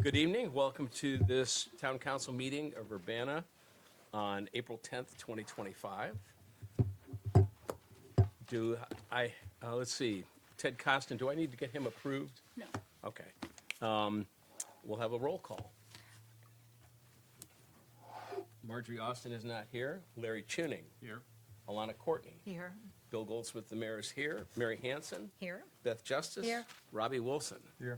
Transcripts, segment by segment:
Good evening. Welcome to this Town Council meeting of Urbanna on April 10th, 2025. Let's see, Ted Costin, do I need to get him approved? No. Okay. We'll have a roll call. Marjorie Austin is not here. Larry Tuning. Here. Alana Courtney. Here. Bill Goldsmith, the mayor, is here. Mary Hanson. Here. Beth Justice. Here. Robbie Wilson. Here.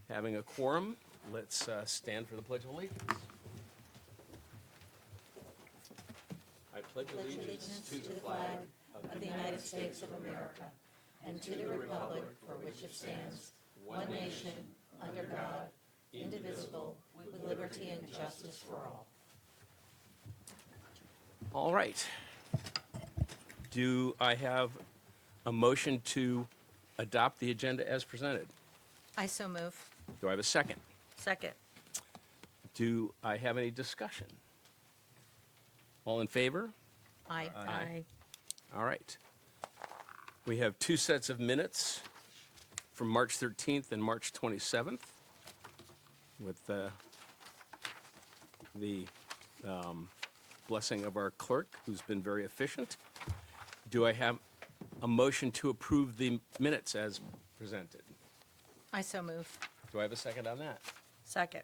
Having a quorum, let's stand for the Pledge of Allegiance. I pledge allegiance to the flag of the United States of America, and to the republic for which it stands, one nation, under God, indivisible, with liberty and justice for all. All right. Do I have a motion to adopt the agenda as presented? I so move. Do I have a second? Second. Do I have any discussion? All in favor? Aye. Aye. All right. We have two sets of minutes from March 13th and March 27th with the blessing of our clerk, who's been very efficient. Do I have a motion to approve the minutes as presented? I so move. Do I have a second on that? Second.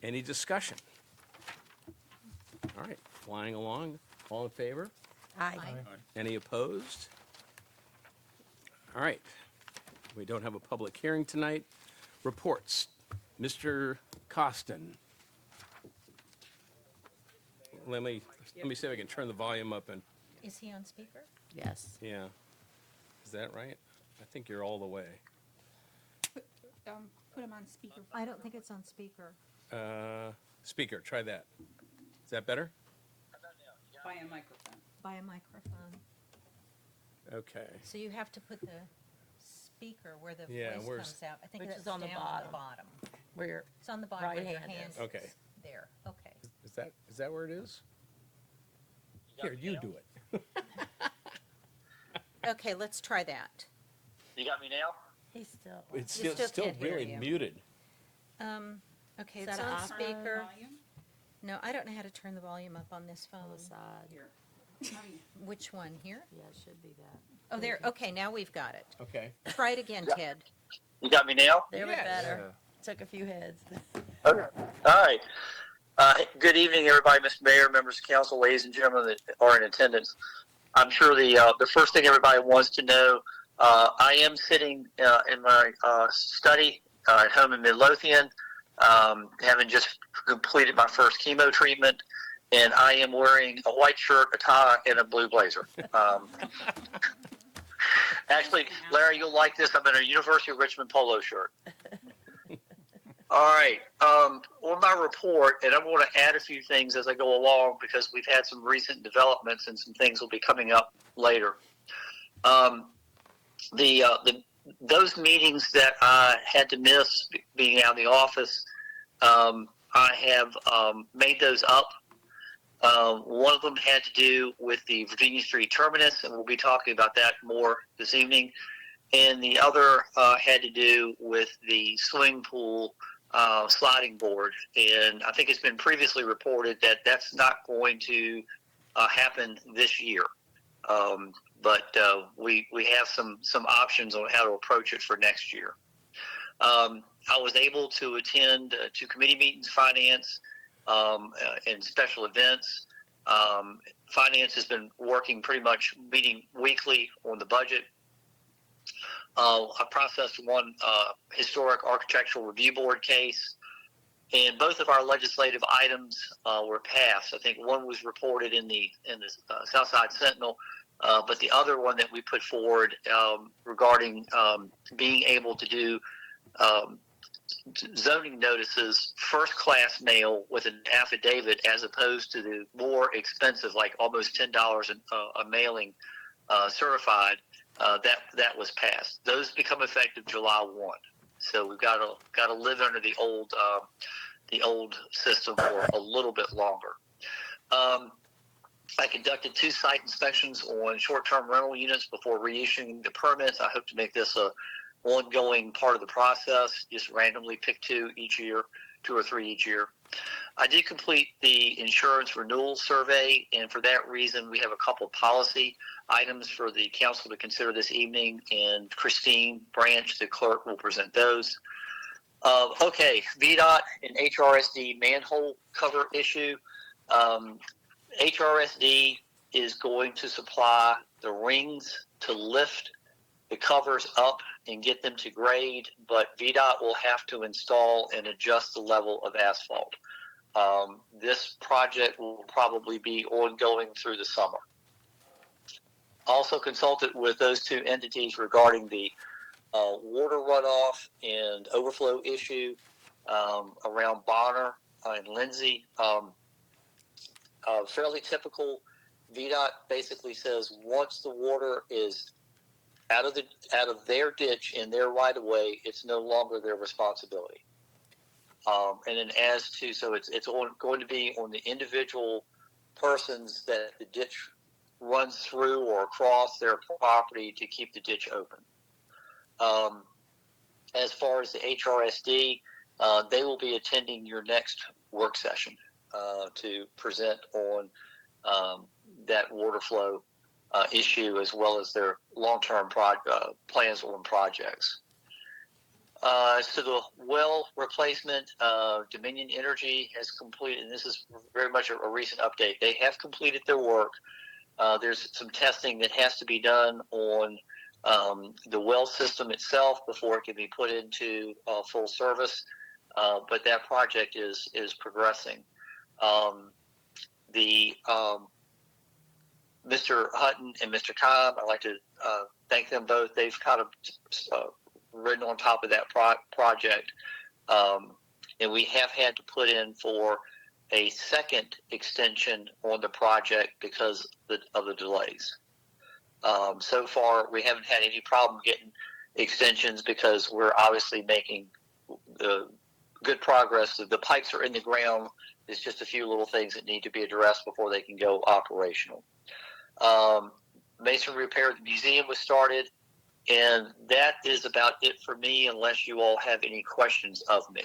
Any discussion? All right, flying along. All in favor? Aye. Any opposed? All right. We don't have a public hearing tonight. Reports. Mr. Costin. Let me see if I can turn the volume up and, Is he on speaker? Yes. yeah. Is that right? I think you're all the way. Put him on speaker. I don't think it's on speaker. Speaker, try that. Is that better? By a microphone. By a microphone. Okay. So you have to put the speaker where the Yeah, voice where's- comes out. I think Which that's is on the down bottom. bottom. Where your It's on the bottom where your right hand hand is. is. Okay. There. Okay. Is that where it is? Here, you do it. Okay, let's try that. You got me now? He's still. It's We still still can't hear really you. muted. Okay, Is it's that on off? speaker. Volume? No, I don't know how to turn the volume up on this On phone. the side. Here. Which one? Here? Yeah, it should be that. Oh, there. Okay, now we've got it. Okay. Try it again, Ted. You got me now? There we Yes. better. Took a few heads. Okay. All right. Good evening, everybody, Mr. Mayor, members of council, ladies and gentlemen that are in attendance. I'm sure the first thing everybody wants to know, I am sitting in my study at home in Midlothian, having just completed my first chemo treatment, and I am wearing a white shirt, a tie, and a blue blazer. Actually, Larry, you'll like this. I'm in a University of Richmond polo shirt. All right. On my report, and I'm going to add a few things as I go along because we've had some recent developments and some things will be coming up later. Those meetings that I had to miss being out of the office, I have made those up. One of them had to do with the Virginia Street Terminus, and we'll be talking about that more this evening. And the other had to do with the swimming pool sliding board. And I think it's been previously reported that that's not going to happen this year. But we have some options on how to approach it for next year. I was able to attend two committee meetings, finance, and special events. Finance has been working pretty much meeting weekly on the budget. I processed one historic architectural review board case, and both of our legislative items were passed. I think one was reported in the Southside Sentinel, but the other one that we put forward regarding being able to do zoning notices first class mail with an affidavit as opposed to the more expensive, like almost $10 a mailing certified, that was passed. Those become effective July 1. So we've got to live under the old system for a little bit longer. I conducted 2 site inspections on short-term rental units before reissuing the permits. I hope to make this ongoing part of the process. Just randomly pick 2 or 3 each year. I did complete the insurance renewal survey, and for that reason, we have a couple of policy items for the council to consider this evening, and Christine Branch, the clerk, will present those. Okay, VDOT and HRSD manhole cover issue. HRSD is going to supply the rings to lift the covers up and get them to grade, but VDOT will have to install and adjust the level of asphalt. This project will probably be ongoing through the summer. Also consulted with those 2 entities regarding the water runoff and overflow issue around Bonner and Lindsay. Fairly typical. VDOT basically says once the water is out of their ditch in their right of way, it's no longer their responsibility. And then it's going to be on the individual persons that the ditch runs through or across their property to keep the ditch open. As far as the HRSD, they will be attending your next work session to present on that water flow issue, as well as their long-term plans on projects. So the well replacement, Dominion Energy has completed, and this is very much a recent update. They have completed their work. There's some testing that has to be done on the well system itself before it can be put into full service, but that project is progressing. Mr. Hutton and Mr. Cobb, I'd like to thank them both. They've kind of ridden on top of that project, and we have had to put in for a second extension on the project because of the delays. So far, we haven't had any problem getting extensions because we're obviously making good progress. The pipes are in the ground. There's just a few little things that need to be addressed before they can go operational. Masonry repair at the museum was started, and that is about it for me, unless you all have any questions of me.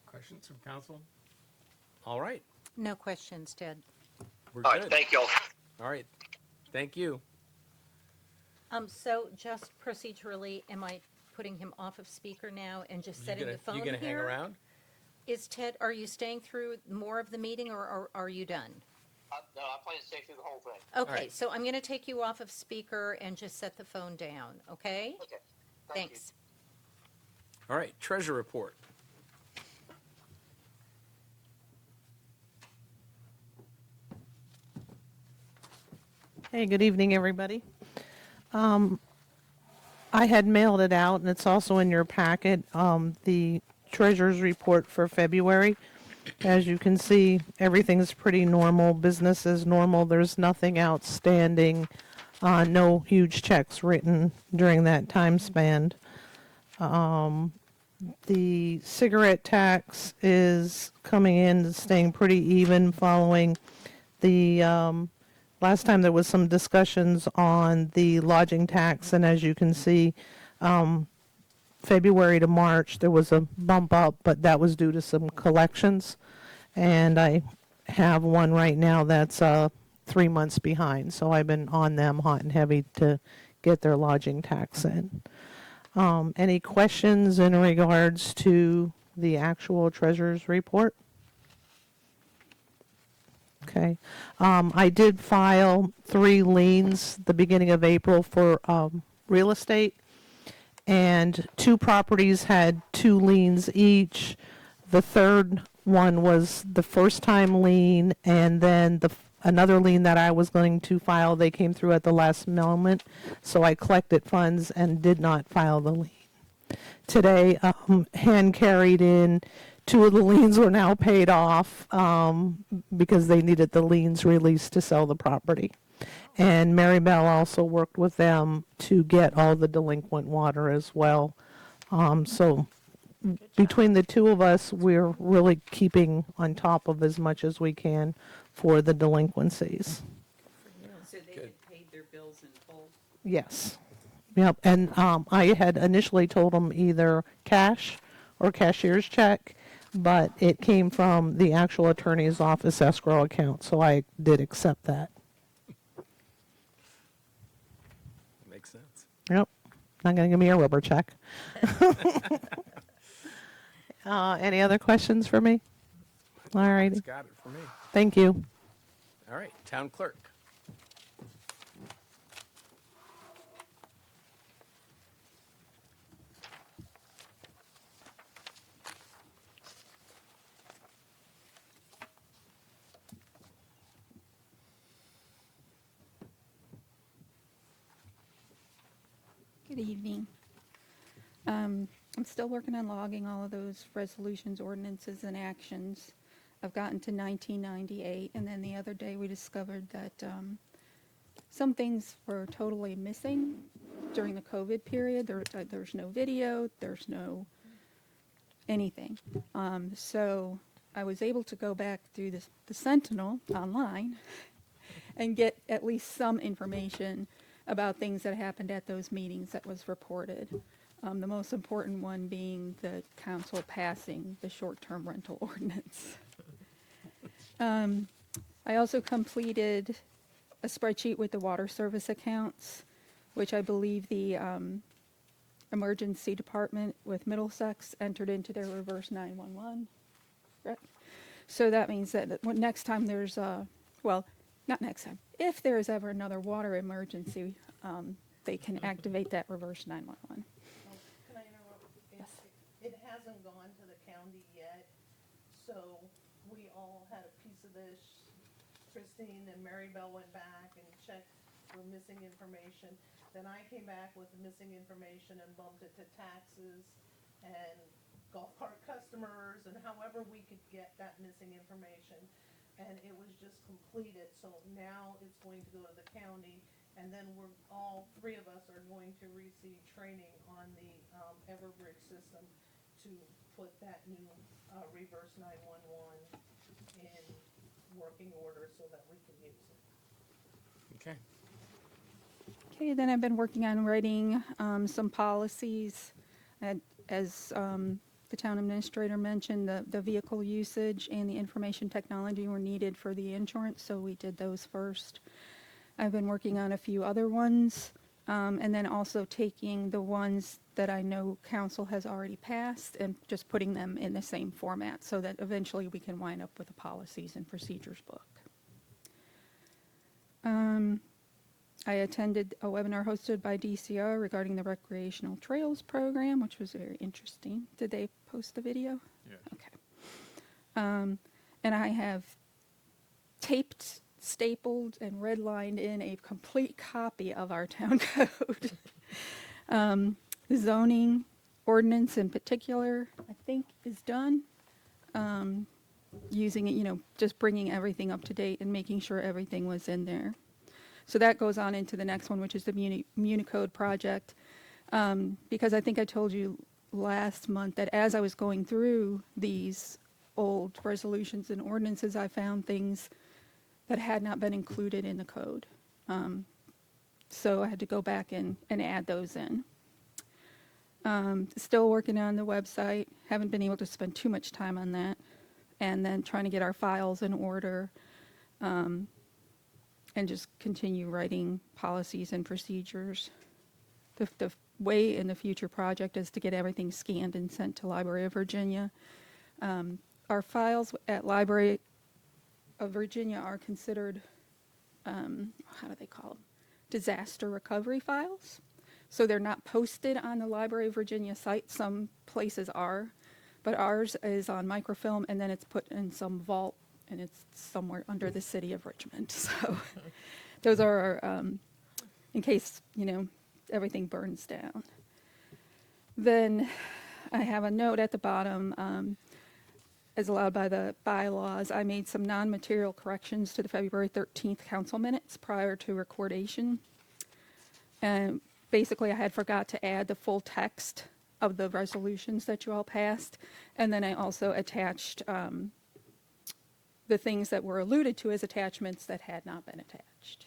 Questions from council? All right. No questions, Ted. We're All good. right, thank you all. All right. Thank you. So just procedurally, am I putting him off of speaker now and just setting the phone You here? gonna hang around? Is Ted, are you staying through more of the meeting, or are you done? No, I plan to stay through the whole thing. Okay, right. so I'm going to take you off of speaker and just set the phone down, okay? Okay. Thanks. All right. Treasure report. Hey, good evening, everybody. I had mailed it out, and it's also in your packet, the treasurer's report for February. As you can see, everything's pretty normal. Business is normal. There's nothing outstanding. No huge checks written during that time span. The cigarette tax is coming in, staying pretty even following the last time there was some discussions on the lodging tax, and as you can see, February to March, there was a bump up, but that was due to some collections. And I have one right now that's 3 months behind, so I've been on them hot and heavy to get their lodging tax in. Any questions in regards to the actual treasurer's report? Okay. I did file 3 liens the beginning of April for real estate, and 2 properties had 2 liens each. The third one was the first time lien, and then another lien that I was going to file, they came through at the last moment, so I collected funds and did not file the lien. Today, hand carried in 2 of the liens were now paid off because they needed the liens released to sell the property. And Mary Bell also worked with them to get all the delinquent water as well. So between the 2 of us, we're really keeping on top of as much as we can for the delinquencies. So they Good. had paid their bills in full? Yes. Yep. And I had initially told them either cash or cashier's check, but it came from the actual attorney's office escrow account, so I did accept that. Makes sense. Yep. Not going to give me a rubber check. Any other questions for me? All right. That's got it for me. Thank you. All right, town clerk. Good evening. I'm still working on logging all of those resolutions, ordinances, and actions. I've gotten to 1998, and then the other day we discovered that some things were totally missing during the COVID period. There's no video, there's no anything. So I was able to go back through the Sentinel online and get at least some information about things that happened at those meetings that was reported. The most important one being the council passing the short-term rental ordinance. I also completed a spreadsheet with the water service accounts, which I believe the emergency department with Middlesex entered into their reverse 911. Correct? So that means that next time there's well, not next time, if there is ever another water emergency, they can activate that reverse 911. Can I interrupt? It hasn't gone to the county yet, so we all had a piece of this. Christine and Mary Bell went back and checked for missing information. Then I came back with the missing information and bumped it to taxes and golf cart customers and however we could get that missing information. And it was just completed, so now it's going to go to the county. And then all three of us are going to receive training on the Everbridge system to put that new reverse 911 in working order so that we can use it. Okay. Okay, then I've been working on writing some policies. As the town administrator mentioned, the vehicle usage and the information technology were needed for the insurance, so we did those first. I've been working on a few other ones, and then also taking the ones that I know council has already passed and just putting them in the same format so that eventually we can wind up with a policies and procedures book. I attended a webinar hosted by DCR regarding the recreational trails program, which was very interesting. Did they post the video? Yeah. Okay. And I have taped, stapled, and redlined in a complete copy of our town code. The zoning ordinance in particular, I think, is done. Using it, just bringing everything up to date and making sure everything was in there. So that goes on into the next one, which is the Municode project. Because I think I told you last month that as I was going through these old resolutions and ordinances, I found things that had not been included in the code. So I had to go back and add those in. Still working on the website. Haven't been able to spend too much time on that. And then trying to get our files in order. And just continue writing policies and procedures. The way in the future project is to get everything scanned and sent to Library of Virginia. Our files at Library of Virginia are considered, how do they call them? Disaster recovery files. So they're not posted on the Library of Virginia site. Some places are, but ours is on microfilm and then it's put in some vault and it's somewhere under the city of Richmond. So those are our, in case, everything burns down. Then I have a note at the bottom, as allowed by the bylaws, I made some non-material corrections to the February 13th council minutes prior to recordation. And basically I had forgot to add the full text of the resolutions that you all passed. And then I also attached the things that were alluded to as attachments that had not been attached.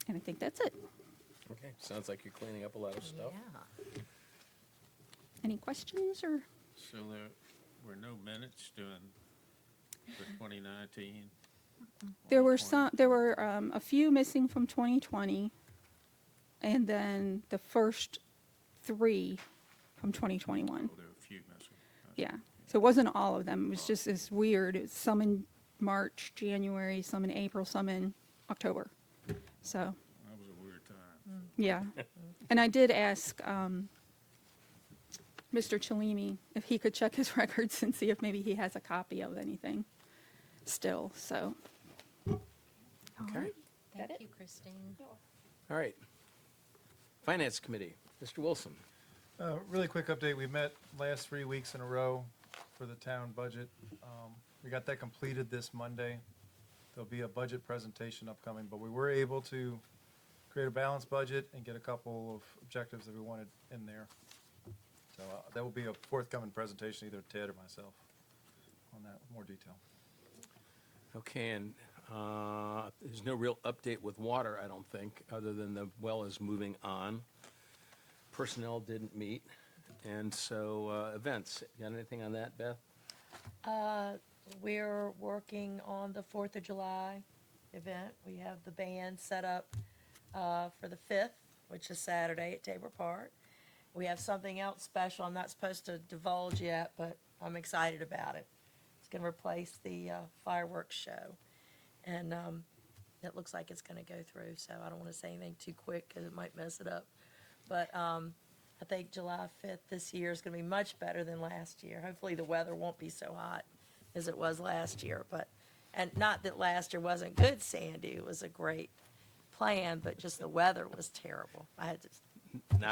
And I think that's it. Okay, sounds like you're cleaning up a lot of stuff. Yeah. Any questions or? So there were no minutes for 2019? There were a few missing from 2020, and then the first 3 from 2021. Oh, there were a few missing. Yeah. So it wasn't all of them. It was just this weird. It was some in March, January, some in April, some in October. So, That was a weird time. yeah. And I did ask Mr. Chalimi if he could check his records and see if maybe he has a copy of anything still. So, Okay, Thank you, Christine. all right. Finance Committee, Mr. Wilson. Really quick update. We met last 3 weeks in a row for the town budget. We got that completed this Monday. There'll be a budget presentation upcoming, but we were able to create a balanced budget and get a couple of objectives that we wanted in there. So that will be a forthcoming presentation, either Ted or myself, on that in more detail. Okay, and there's no real update with water, I don't think, other than the well is moving on. Personnel didn't meet, and so events. You got anything on that, Beth? We're working on the 4th of July event. We have the band set up for the 5th, which is Saturday at Tabor Park. We have something else special. I'm not supposed to divulge yet, but I'm excited about it. It's going to replace the fireworks show. And it looks like it's going to go through, so I don't want to say anything too quick because it might mess it up. But I think July 5th this year is going to be much better than last year. Hopefully the weather won't be so hot as it was last year. And not that last year wasn't good, Sandy. It was a great plan, but just the weather was terrible.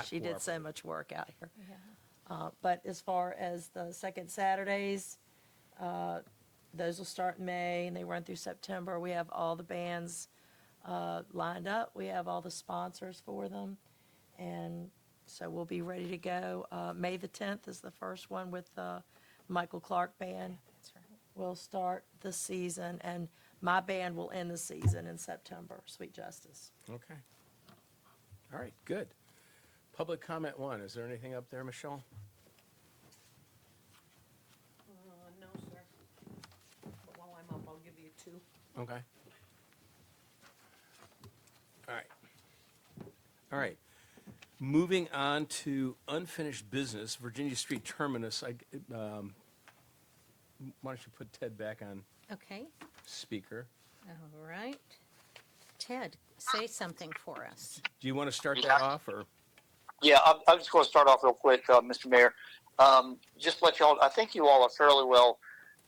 She did so much work out here. But as far as the second Saturdays, those will start in May and they run through September. We have all the bands lined up. We have all the sponsors for them. And so we'll be ready to go. May the 10th is the first one with the Michael Clark Band. That's right. We'll start the season, and my band will end the season in September, Sweet Justice. Okay. All right, good. Public comment 1. Is there anything up there, Michelle? No, sir. But while I'm up, I'll give you 2. Okay. All right. All right. Moving on to unfinished business, Virginia Street Terminus. Why don't you put Ted back on Okay, speaker? all right. Ted, say something for us. Do you want to start that off, or? Yeah, I'm just going to start off real quick, Mr. Mayor. Just to let y'all, I think you all are fairly well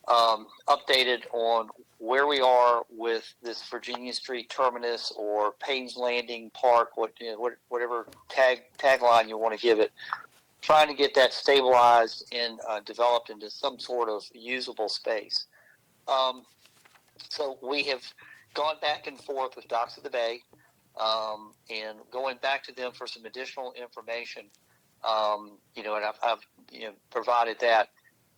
updated on where we are with this Virginia Street Terminus or Payne's Landing Park, whatever tagline you want to give it, trying to get that stabilized and developed into some sort of usable space. So we have gone back and forth with Docks of the Bay and going back to them for some additional information. And I've provided that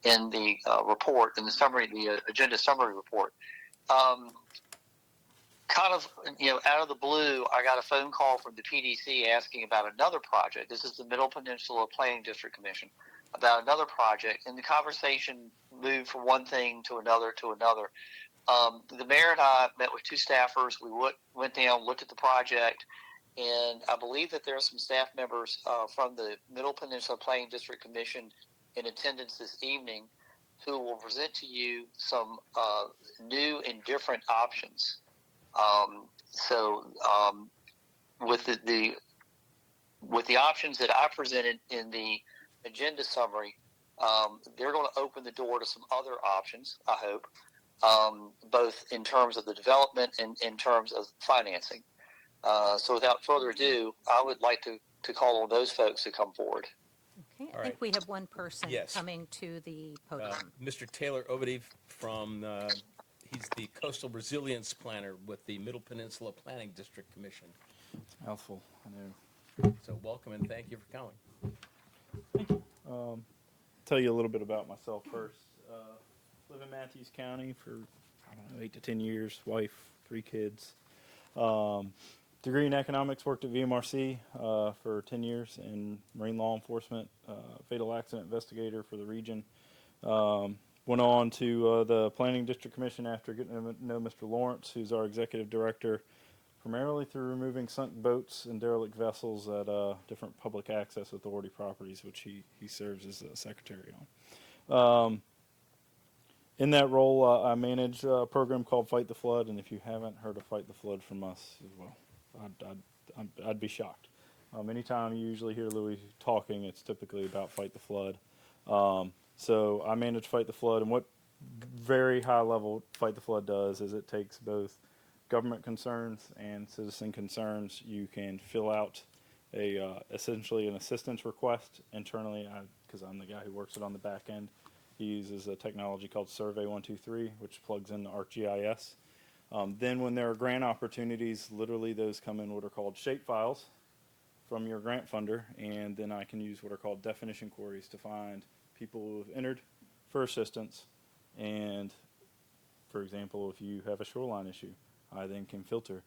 in the report, in the summary, the agenda summary report. Kind of, out of the blue, I got a phone call from the PDC asking about another project. This is the Middle Peninsula Planning District Commission, about another project, and the conversation moved from one thing to another to another. The mayor and I met with 2 staffers. We went down, looked at the project, and I believe that there are some staff members from the Middle Peninsula Planning District Commission in attendance this evening who will present to you some new and different options. With the options that I presented in the agenda summary, they're going to open the door to some other options, I hope, both in terms of the development and in terms of financing. So without further ado, I would like to call on those folks to come forward. Okay, I All think right. we have one person Yes. coming to the podium. Mr. Taylor Ovide from, he's the Coastal Resilience Planner with the Middle Peninsula Planning District Commission. Mouthful, I know. So welcome and thank you for coming. Tell you a little bit about myself first. Live in Matthews County for, 8 to 10 years, wife, 3 kids. Degree in economics, worked at VMRC for 10 years in marine law enforcement, fatal accident investigator for the region. Went on to the Planning District Commission after getting to know Mr. Lawrence, who's our executive director, primarily through removing sunk boats and derelict vessels at different public access authority properties, which he serves as a secretary on. In that role, I manage a program called Fight the Flood, and if you haven't heard of Fight the Flood from us, well, I'd be shocked. Anytime you usually hear Louis talking, it's typically about Fight the Flood. So I manage Fight the Flood, and what very high level Fight the Flood does is it takes both government concerns and citizen concerns. You can fill out essentially an assistance request internally, because I'm the guy who works it on the back end. He uses a technology called Survey 123, which plugs into ArcGIS. Then when there are grant opportunities, literally those come in what are called shape files from your grant funder, and then I can use what are called definition queries to find people who have entered for assistance. And for example, if you have a shoreline issue, I then can filter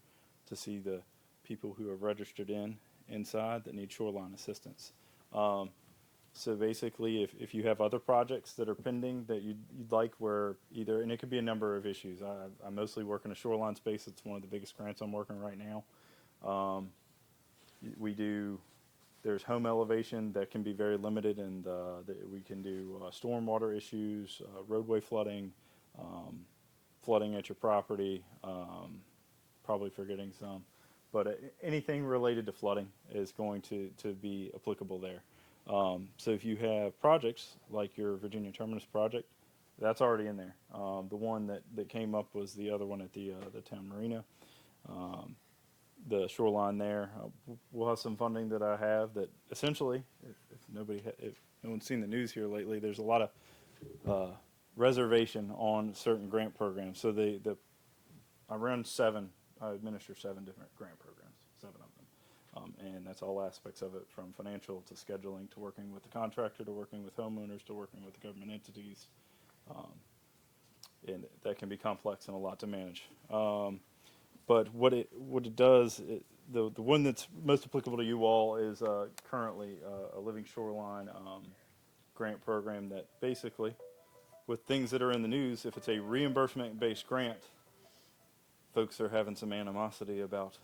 to see the people who have registered inside that need shoreline assistance. So basically, if you have other projects that are pending that you'd like, where either, and it could be a number of issues. I mostly work in a shoreline space. It's one of the biggest grants I'm working right now. There's home elevation that can be very limited, and we can do stormwater issues, roadway flooding, flooding at your property, probably forgetting some. But anything related to flooding is going to be applicable there. So if you have projects like your Virginia Terminus project, that's already in there. The one that came up was the other one at the town marina. The shoreline there, we'll have some funding that I have that essentially, if no one's seen the news here lately, there's a lot of reservation on certain grant programs. So I administer 7 different grant programs, 7 of them. And that's all aspects of it, from financial to scheduling to working with the contractor to working with homeowners to working with the government entities. And that can be complex and a lot to manage. But what it does, the one that's most applicable to you all is currently a Living Shoreline grant program that basically, with things that are in the news, if it's a reimbursement-based grant, folks are having some animosity about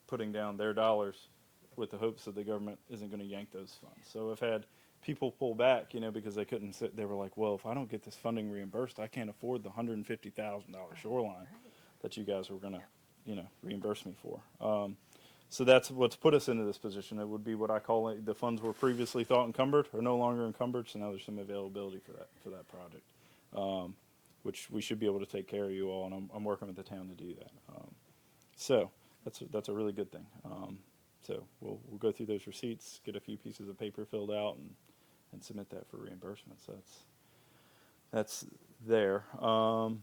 putting down their dollars with the hopes that the government isn't going to yank those funds. So I've had people pull back, because they couldn't sit. They were like, well, if I don't get this funding reimbursed, I can't afford the $150,000 shoreline that you guys were going to reimburse me for. So that's what's put us into this position. It would be what I call the funds were previously thought encumbered are no longer encumbered, so now there's some availability for that project, which we should be able to take care of you all, and I'm working with the town to do that. So that's a really good thing. So we'll go through those receipts, get a few pieces of paper filled out, and submit that for reimbursement. So that's there. I'm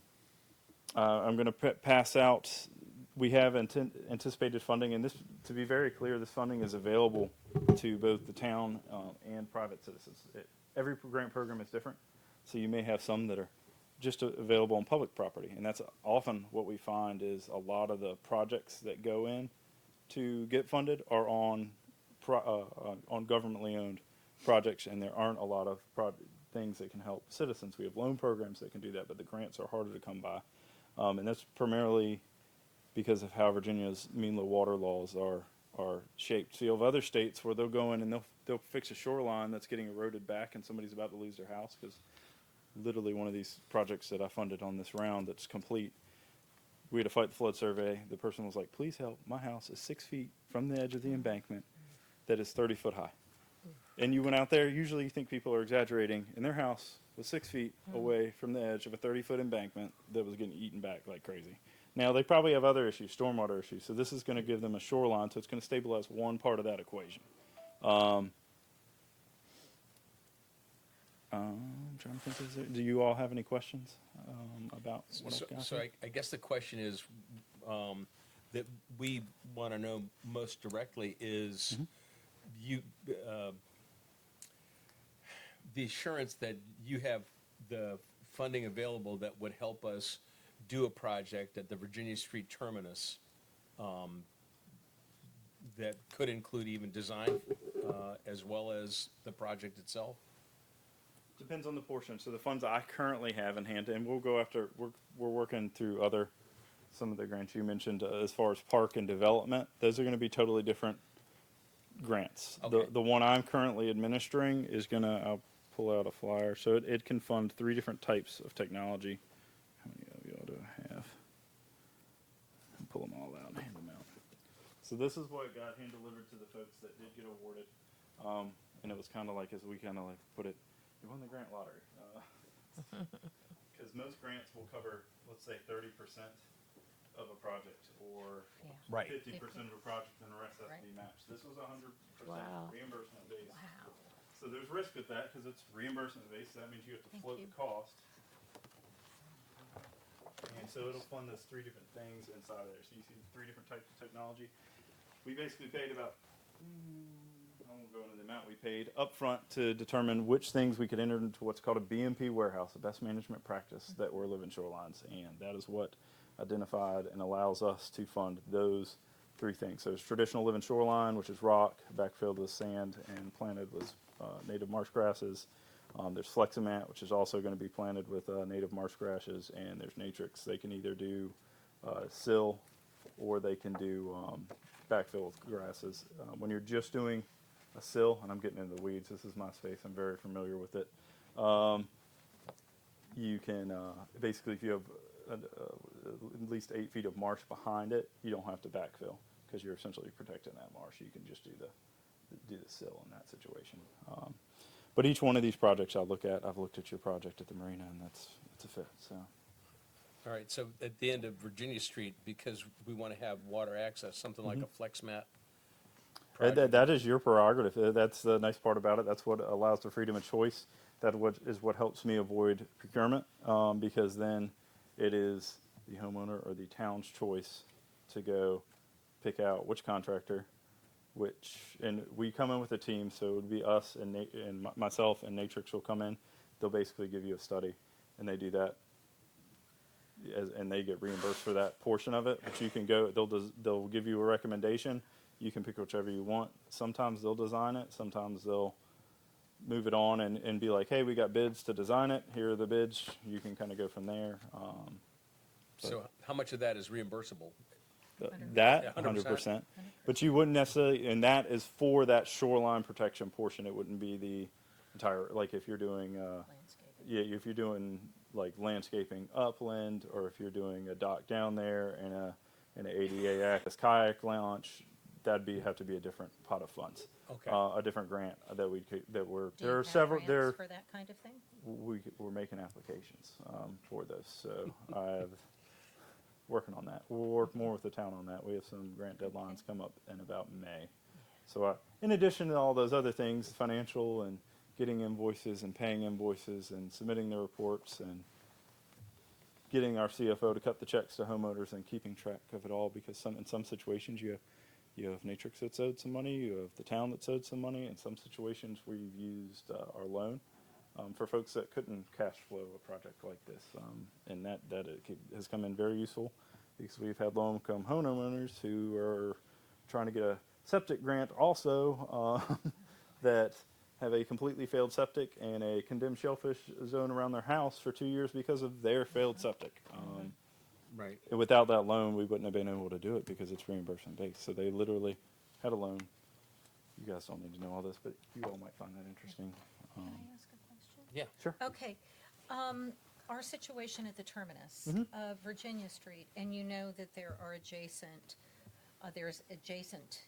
going to pass out. We have anticipated funding, and this, to be very clear, this funding is available to both the town and private citizens. Every grant program is different, so you may have some that are just available on public property, and that's often what we find is a lot of the projects that go in to get funded are on governmentally owned projects, and there aren't a lot of things that can help citizens. We have loan programs that can do that, but the grants are harder to come by, and that's primarily because of how Virginia's mean low water laws are shaped. So you have other states where they'll go in and they'll fix a shoreline that's getting eroded back, and somebody's about to lose their house, because literally one of these projects that I funded on this round that's complete, we had a Fight the Flood survey. The person was like, please help, my house is 6 feet from the edge of the embankment that is 30 foot high. And you went out there, usually you think people are exaggerating, and their house was 6 feet away from the edge of a 30-foot embankment that was getting eaten back like crazy. Now, they probably have other issues, stormwater issues, so this is going to give them a shoreline, so it's going to stabilize one part of that equation. I'm trying to think, do you all have any questions about what I've got? So I guess the question is, that we want to know most directly is, the assurance that you have the funding available that would help us do a project at the Virginia Street Terminus that could include even design, as well as the project itself? Depends on the portion. So the funds I currently have in hand, and we'll go after, we're working through some of the grants you mentioned, as far as park and development. Those are going to be totally different grants. Okay. The one I'm currently administering is gonna, I'll pull out a flyer. So it can fund 3 different types of technology. How many of y'all do I have? I'll pull them all out and hand them out. So this is what got hand delivered to the folks that did get awarded. And it was kind of like, as we kind of like put it, you won the grant lottery. Because most grants will cover, let's say, 30% of a project, or Right. 50% of a project, and the rest has to be matched. This was 100% Wow. reimbursement based. Wow. So there's risk with that because it's reimbursement based. So that means you have to float the cost. And so it'll fund those 3 different things inside of there. So you see 3 different types of technology. We basically paid about, I won't go into the amount we paid up front to determine which things we could enter into what's called a BMP warehouse, a best management practice that were living shorelines. And that is what identified and allows us to fund those 3 things. So it's traditional living shoreline, which is rock, backfilled with sand and planted with native marsh grasses. There's Fleximent, which is also going to be planted with native marsh grasses, and there's Natrix. They can either do sill or they can do backfill with grasses. When you're just doing a sill, and I'm getting into the weeds, this is my space, I'm very familiar with it. You can, basically, if you have at least 8 feet of marsh behind it, you don't have to backfill because you're essentially protecting that marsh. You can just do the sill in that situation. But each one of these projects I'll look at, I've looked at your project at the marina, and it's a fit. So All right, so at the end of Virginia Street, because we want to have water access, something like a flex mat project. that is your prerogative. That's the nice part about it. That's what allows the freedom of choice. That is what helps me avoid procurement, because then it is the homeowner or the town's choice to go pick out which contractor, and we come in with a team, so it would be us and myself and Natrix will come in. They'll basically give you a study, and they do that, and they get reimbursed for that portion of it. But you can go, they'll give you a recommendation. You can pick whichever you want. Sometimes they'll design it. Sometimes they'll move it on and be like, hey, we got bids to design it. Here are the bids. You can kind of go from there. So how much of that is reimbursable? That Yeah, 100%. But you wouldn't necessarily, and that is for that shoreline protection portion. It wouldn't be the entire, like if you're doing, if you're doing like landscaping upland, or if you're doing a dock down there and an ADA access kayak launch, have to be a different pot of funds. Okay. A different grant that we're, Do there you are have several, grants for that kind of thing? we're making applications for those. So I've working on that. We'll work more with the town on that. We have some grant deadlines come up in about May. So in addition to all those other things, financial and getting invoices and paying invoices and submitting the reports and getting our CFO to cut the checks to homeowners and keeping track of it all, because in some situations you have Natrix that's owed some money, you have the town that's owed some money. In some situations we've used our loan for folks that couldn't cash flow a project like this, and that has come in very useful, because we've had low-income homeowners who are trying to get a septic grant also that have a completely failed septic and a condemned shellfish zone around their house for 2 years because of their failed septic. Right. And without that loan, we wouldn't have been able to do it because it's reimbursement based. So they literally had a loan. You guys don't need to know all this, but you all might find that interesting. Can I ask a question? Yeah. Sure. Okay. Our situation at the terminus of Virginia Street, and you know that there's adjacent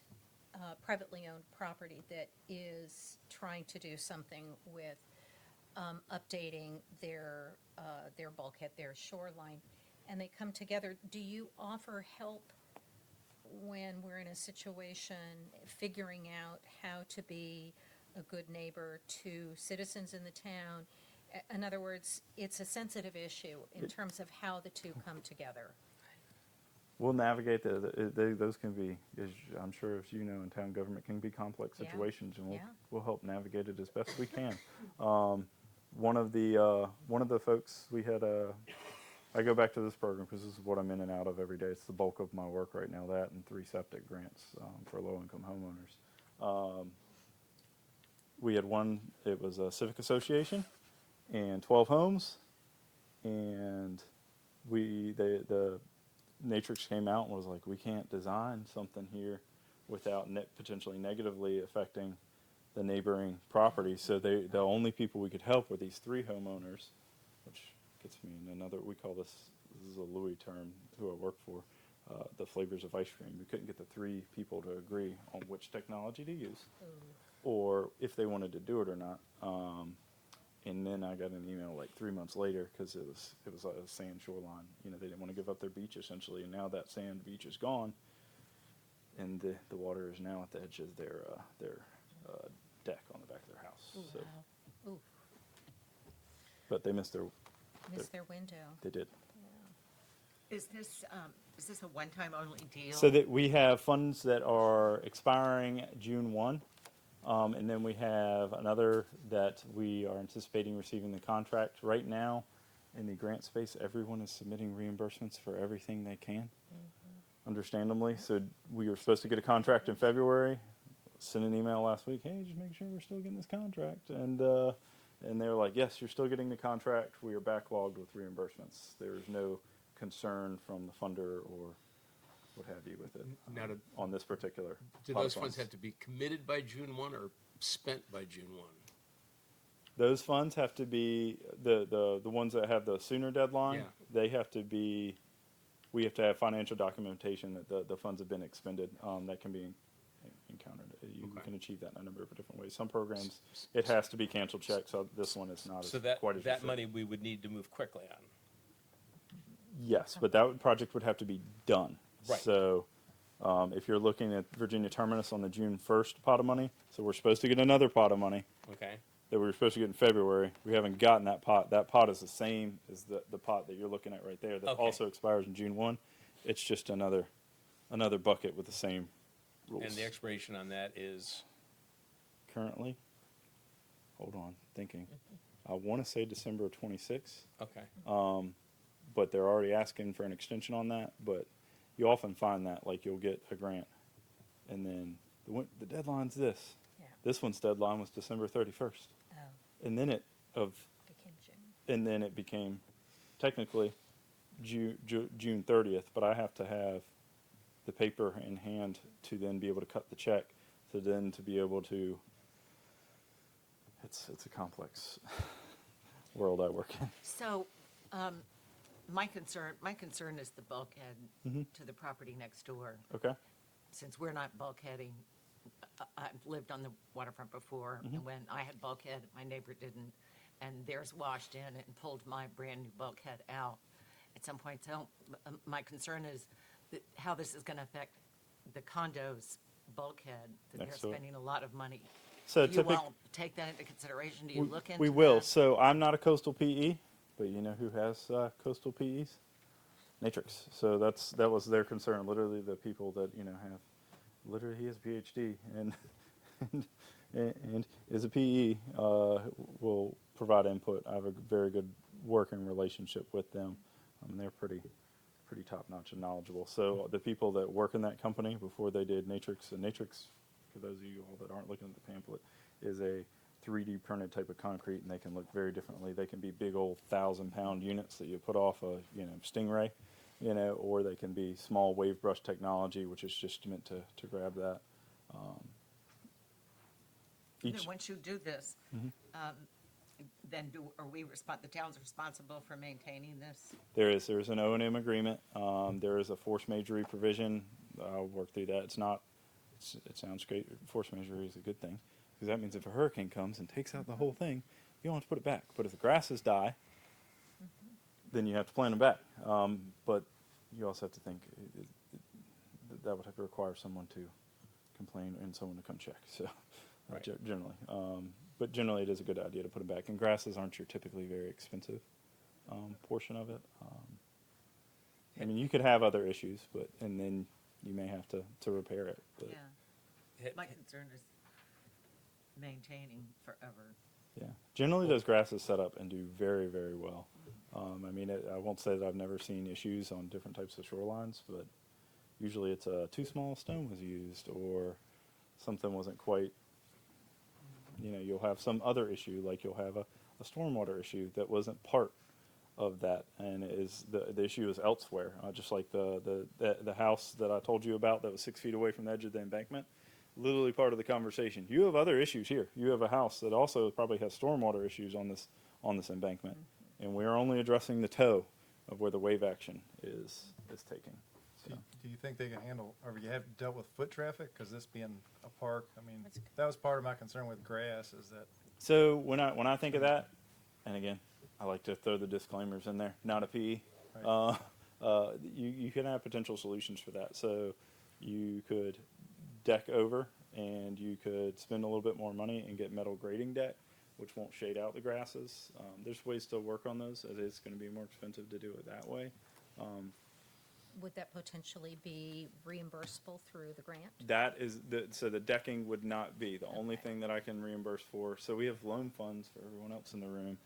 privately owned property that is trying to do something with updating their bulkhead, their shoreline, and they come together. Do you offer help when we're in a situation figuring out how to be a good neighbor to citizens in the town? In other words, it's a sensitive issue in terms of how the two come together. We'll navigate those can be, as I'm sure as you know, in town government can be complex Yeah. situations, and Yeah. we'll help navigate it as best we can. One of the folks we had I go back to this program because this is what I'm in and out of every day. It's the bulk of my work right now, that and 3 septic grants for low-income homeowners. We had one, it was a civic association and 12 homes, and the Natrix came out and was like, we can't design something here without potentially negatively affecting the neighboring property. So the only people we could help were these 3 homeowners, which gets me in another, we call this is a Louis term, who I work for, the flavors of ice cream. We couldn't get the 3 people to agree on which technology to use, or if they wanted to do it or not. And then I got an email like 3 months later because it was a sand shoreline. You know, they didn't want to give up their beach essentially, and now that sand beach is gone, and the water is now at the edge of their deck on the back of their house. So, Ooh, but they missed their. missed their window. They did. Is this a one-time only deal? So that we have funds that are expiring June 1. And then we have another that we are anticipating receiving the contract. Right now, in the grant space, everyone is submitting reimbursements for everything they can, understandably. So we were supposed to get a contract in February. Sent an email last week, hey, just make sure we're still getting this contract. And they were like, yes, you're still getting the contract. We are backlogged with reimbursements. There is no concern from the funder or what have you with it Now, on this particular. do pot of those funds have to be committed by June 1 or spent by June 1? Those funds have to be, the ones that have the sooner deadline, Yeah. they have to be, we have to have financial documentation that the funds have been expended. That can be encountered. You Okay. can achieve that in a number of different ways. Some programs, it has to be canceled check, so this one is not So as that, quite as. that restricted. money we would need to move quickly on. Yes, but that project would have to be done. Right. So if you're looking at Virginia Terminus on the June 1st pot of money, so we're supposed to get another pot of money Okay? that we were supposed to get in February. We haven't gotten that pot. That pot is the same as the pot that you're looking at right there that Okay. also expires in June 1. It's just another bucket with the same rules. And the expiration on that is, Currently, hold on, thinking. I want to say December 26th. okay, But they're already asking for an extension on that. But you often find that, like, you'll get a grant, and then the deadline's this. Yeah. This one's deadline was December 31st, Oh, and then it became June. and then it became technically June 30th. But I have to have the paper in hand to then be able to cut the check, to then to be able to. It's a complex world I work in. So, my concern is the bulkhead to the property next door. Okay. Since we're not bulkheading, I've lived on the waterfront before, and when I had bulkhead, my neighbor didn't, and theirs washed in and pulled my brand-new bulkhead out at some point. So my concern is that how this is going to affect the condos bulkhead, that they're Next door. spending a lot of money. So Do you typic- all take that into consideration? Do you look into we will. that? So I'm not a coastal PE, but you know who has coastal PEs? Natrix. So that was their concern. Literally, the people that have, literally, he has a PhD and is a PE will provide input. I have a very good working relationship with them. They're pretty top-notch and knowledgeable. So the people that work in that company before they did Natrix, and Natrix, for those of you all that aren't looking at the pamphlet, is a 3D printed type of concrete, and they can look very differently. They can be big old 1,000-pound units that you put off a Stingray, or they can be small wave brush technology, which is just meant to grab that. Then once you do this, then the town's responsible for maintaining this? There's an O&M agreement. There is a force majeure provision. I'll work through that. It sounds great. Force majeure is a good thing, because that means if a hurricane comes and takes out the whole thing, you don't have to put it back. But if the grasses die, then you have to plant them back. But you also have to think that would have to require someone to complain and someone to come check. So Right. generally, but generally it is a good idea to put them back. And grasses aren't your typically very expensive portion of it. I mean, you could have other issues, and then you may have to repair it. But Yeah, my concern is maintaining forever. yeah, generally those grasses set up and do very, very well. I mean, I won't say that I've never seen issues on different types of shorelines, but usually it's too small a stone was used or something wasn't quite, you'll have some other issue, like you'll have a stormwater issue that wasn't part of that, and the issue is elsewhere. Just like the house that I told you about that was 6 feet away from the edge of the embankment, literally part of the conversation. You have other issues here. You have a house that also probably has stormwater issues on this embankment, and we're only addressing the toe of where the wave action is taking. So. Do you think they can handle, or you have dealt with foot traffic? Because this being a park, I mean, that was part of my concern with grass, is that, So when I think of that, and again, I like to throw the disclaimers in there, not a PE. Right. You can have potential solutions for that. So you could deck over, and you could spend a little bit more money and get metal grading deck, which won't shade out the grasses. There's ways to work on those. It is going to be more expensive to do it that way. Would that potentially be reimbursable through the grant? That is so the decking would not be the only Okay. thing that I can reimburse for. So we have loan funds for everyone else in the room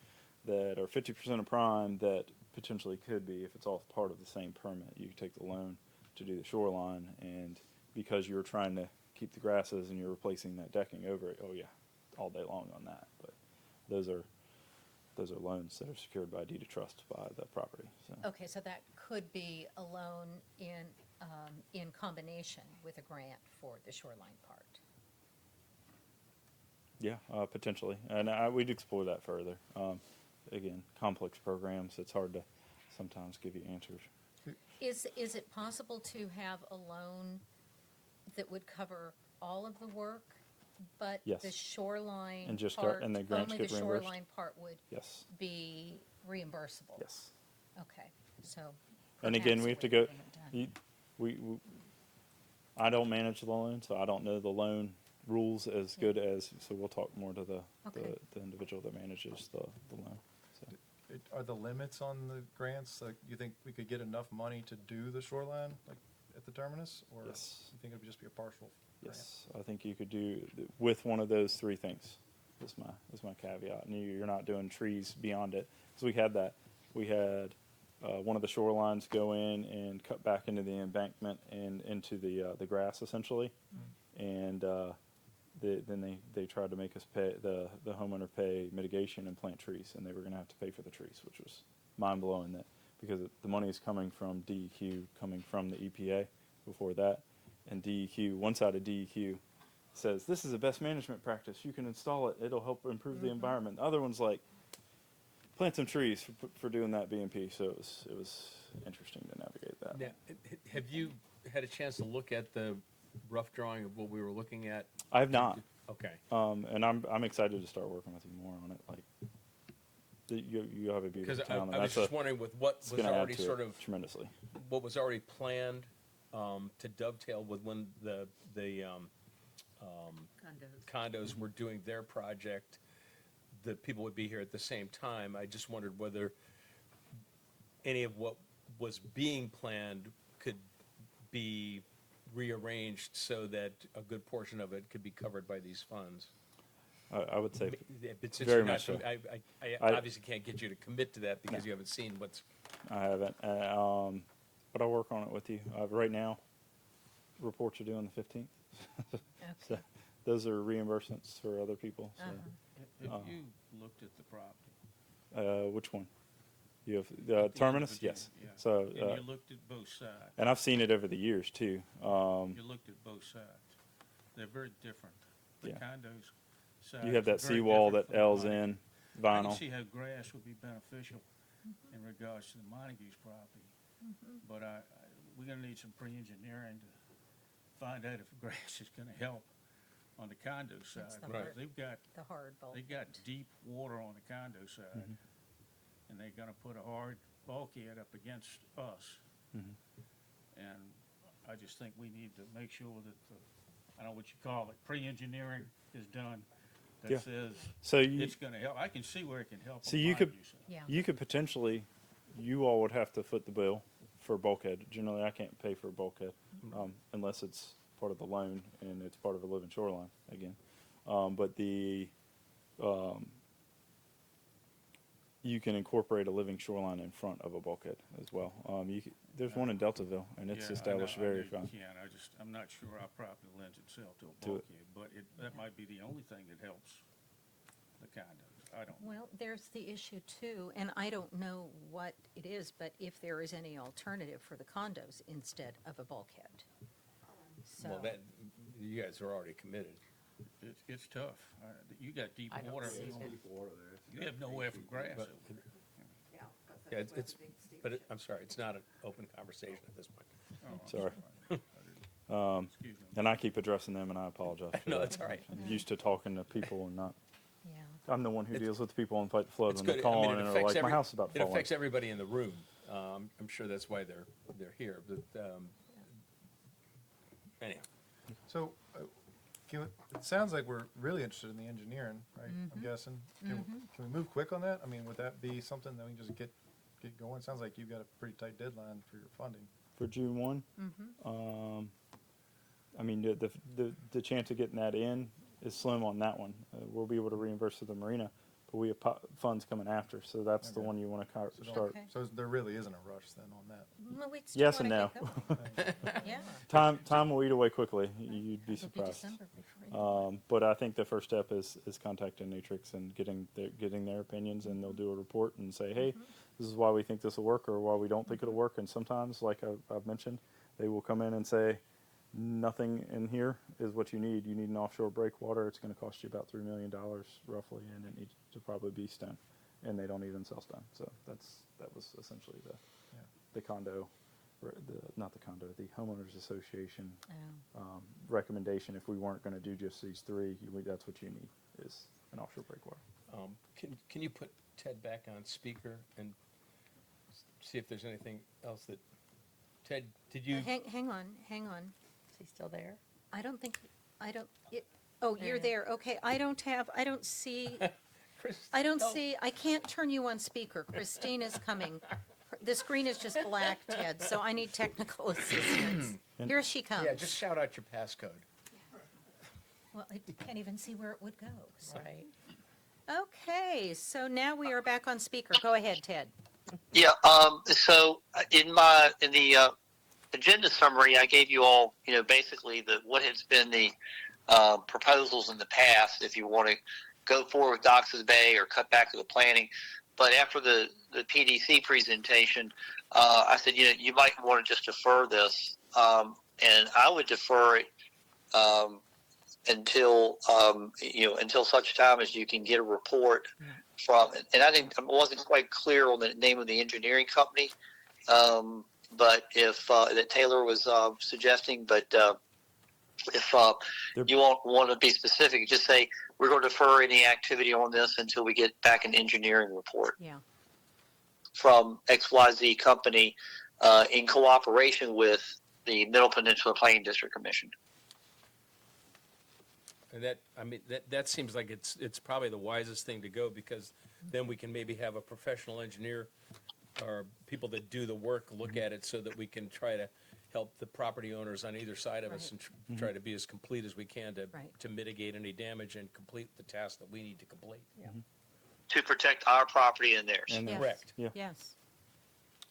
that are 50% of prime that potentially could be, if it's all part of the same permit. You could take the loan to do the shoreline, and because you're trying to keep the grasses and you're replacing that decking over it, oh yeah, all day long on that. But those are loans that are secured by deed of trust by the property. So. Okay, so that could be a loan in combination with a grant for the shoreline part. Yeah, potentially, and we'd explore that further. Again, complex programs, it's hard to sometimes give you answers. Is it possible to have a loan that would cover all of the work, but Yes. the shoreline And just part, and the grants only the get reimbursed? shoreline part would Yes, be reimbursable? yes. Okay, so. And again, perhaps we have to with go, everything done. we I don't manage the loan, so I don't know the loan rules as good as, so we'll talk more to the Okay. individual that manages the loan. So. are the limits on the grants, like, you think we could get enough money to do the shoreline, like, at the terminus? Or Yes. you think it would just be a partial grant? Yes, I think you could do with one of those three things. Is my caveat. And you're not doing trees beyond it. So we had that. We had one of the shorelines go in and cut back into the embankment and into the grass essentially, and then they tried to make us pay the homeowner pay mitigation and plant trees, and they were going to have to pay for the trees, which was mind blowing. That because the money is coming from DEQ, coming from the EPA before that, and DEQ, one side of DEQ says this is a best management practice. You can install it. It'll help improve the environment. The other one's like plant some trees for doing that BMP. So it was interesting to navigate that. Now, have you had a chance to look at the rough drawing of what we were looking at? I have not. Okay. And I'm excited to start working with you more on it. Like you have a Because beautiful town, and I was that's just wondering with what it's was going to add already to sort it of, tremendously. what was already planned to dovetail with when the condos were doing their project, the people would be here at the same time. I just wondered whether any of what was being planned could be rearranged so that a good portion of it could be covered by these funds. I would say But since very you're not, much so. I I- obviously can't get you to commit to that because No. you haven't seen what's. I haven't. But I'll work on it with you. Right now, reports are due on the 15th. So those are reimbursements for other people. So. Have you looked at the property? Which one? You have Terminus? Virginia, Yes. yeah. So, And you looked at both sides. and I've seen it over the years too. You looked at both sides. They're very different. The Yeah. condos sides. You have that are very seawall different that from the L's Montague. in I vinyl. can see how grass would be beneficial in regards to the Montague's property. But we're gonna need some pre-engineering to find out if grass is gonna help on the condo side. the Because hard- they've got The hard bulk. deep water on the condo side. And they're gonna put a hard bulkhead up against us. And I just think we need to make sure that I don't know what you call it, pre-engineering is done. Yeah. That says So you, it's gonna help. I can see where it can help. So on you could- Montague side. Yeah. you could potentially, you all would have to foot the bill for bulkhead. Generally, I can't pay for a bulkhead unless it's part of the loan and it's part of a living shoreline again. But you can incorporate a living shoreline in front of a bulkhead as well. There's one in Deltaville, and it's Yeah, established I know very you fine. can. I'm not sure our property lends itself to a To it. bulkhead, but that might be the only thing that helps the condos. I don't know. Well, there's the issue too, and I don't know what it is, but if there is any alternative for the condos instead of a bulkhead. So, Well, that, you guys are already committed. It's tough. You got deep I don't water. see You it. You have nowhere for grass. But- Yeah, I'm sorry, it's not an open conversation at this point. Oh, I'm Sorry. Excuse me. And I keep addressing them, and I apologize. For No, that. that's all right. I'm used to talking to people and not. yeah. I'm the one who deals with the people on Fight the Flood It's when good. they call I mean, in it and are affects like, my house is about to it fall in. affects everybody in the room. I'm sure that's why they're here, but, anyhow. So, it sounds like we're really interested in the engineering, right? I'm guessing. Can we move quick on that? I mean, would that be something that we can just get going? Sounds like you've got a pretty tight deadline for your funding. For June 1. I mean, the chance of getting that in is slim on that one. We'll be able to reimburse to the marina, but we have funds coming after, so that's the Okay. one you want to So start. Okay. So there really isn't a rush then on that. Well, we'd still Yes and wanna no. get going. Yeah. Time will eat away quickly. You'd be It'll be surprised. December before you- But I think the first step is contacting Natrix and getting their opinions, and they'll do a report and say, hey, this is why we think this will work or why we don't think it'll work. And sometimes, like I've mentioned, they will come in and say, nothing in here is what you need. You need an offshore breakwater. It's going to cost you about $3 million roughly, and it needs to probably be stone. And they don't even sell stone. So that was essentially the condo, not the condo, the homeowners association Oh. recommendation. If we weren't going to do just these three, that's what you need is an offshore breakwater. Can you put Ted back on speaker and see if there's anything else that, Ted, did you? Hang on. Is he still there? You're there, okay, I don't see, Chris, I can't turn you on speaker, Christine is coming. The screen is just black, Ted, so I need technical assistance. Here she comes. Yeah, just shout out your passcode. Well, I can't even see where it would go, so. Right. Okay, so now we are back on speaker, go ahead, Ted. Yeah. So in the agenda summary, I gave you all, basically what has been the proposals in the past. If you want to go forward with Dox's Bay or cut back to the planning, but after the PDC presentation, I said you might want to just defer this, and I would defer it until such time as you can get a report from. And I think I wasn't quite clear on the name of the engineering company, but if that Taylor was suggesting, but if you won't want to be specific, just say we're going to defer any activity on this until we get back an engineering report Yeah, from XYZ company in cooperation with the Middle Peninsula Plain District Commission. And that seems like it's probably the wisest thing to go, because then we can maybe have a professional engineer or people that do the work look at it so that we can try to help the property owners on either side of us and try to be as complete as we can Right. to mitigate any damage and complete the task that we need to complete. To protect our property and theirs. And Yes. Correct. Yeah. yes,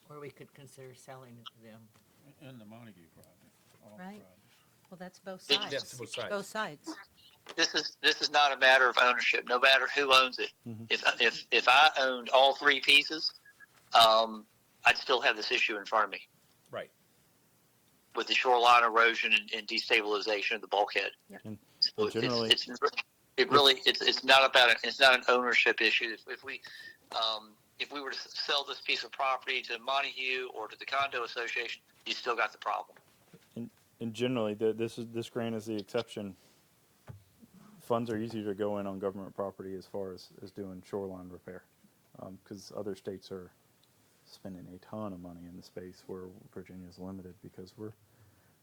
Or we could consider selling it to them. In the Montague project. all Right. projects. well, that's both Yeah, sides. that's both sides. Both sides, This is not a matter of ownership, no matter who owns it. If I owned all three pieces, I'd still have this issue in front of me Right. with the shoreline erosion and destabilization of the bulkhead. And So generally- it's not an ownership issue. If we were to sell this piece of property to Montague or to the condo association, you still got the problem. And generally, this grant is the exception. Funds are easier to go in on government property as far as doing shoreline repair, because other states are spending a ton of money in the space where Virginia is limited, because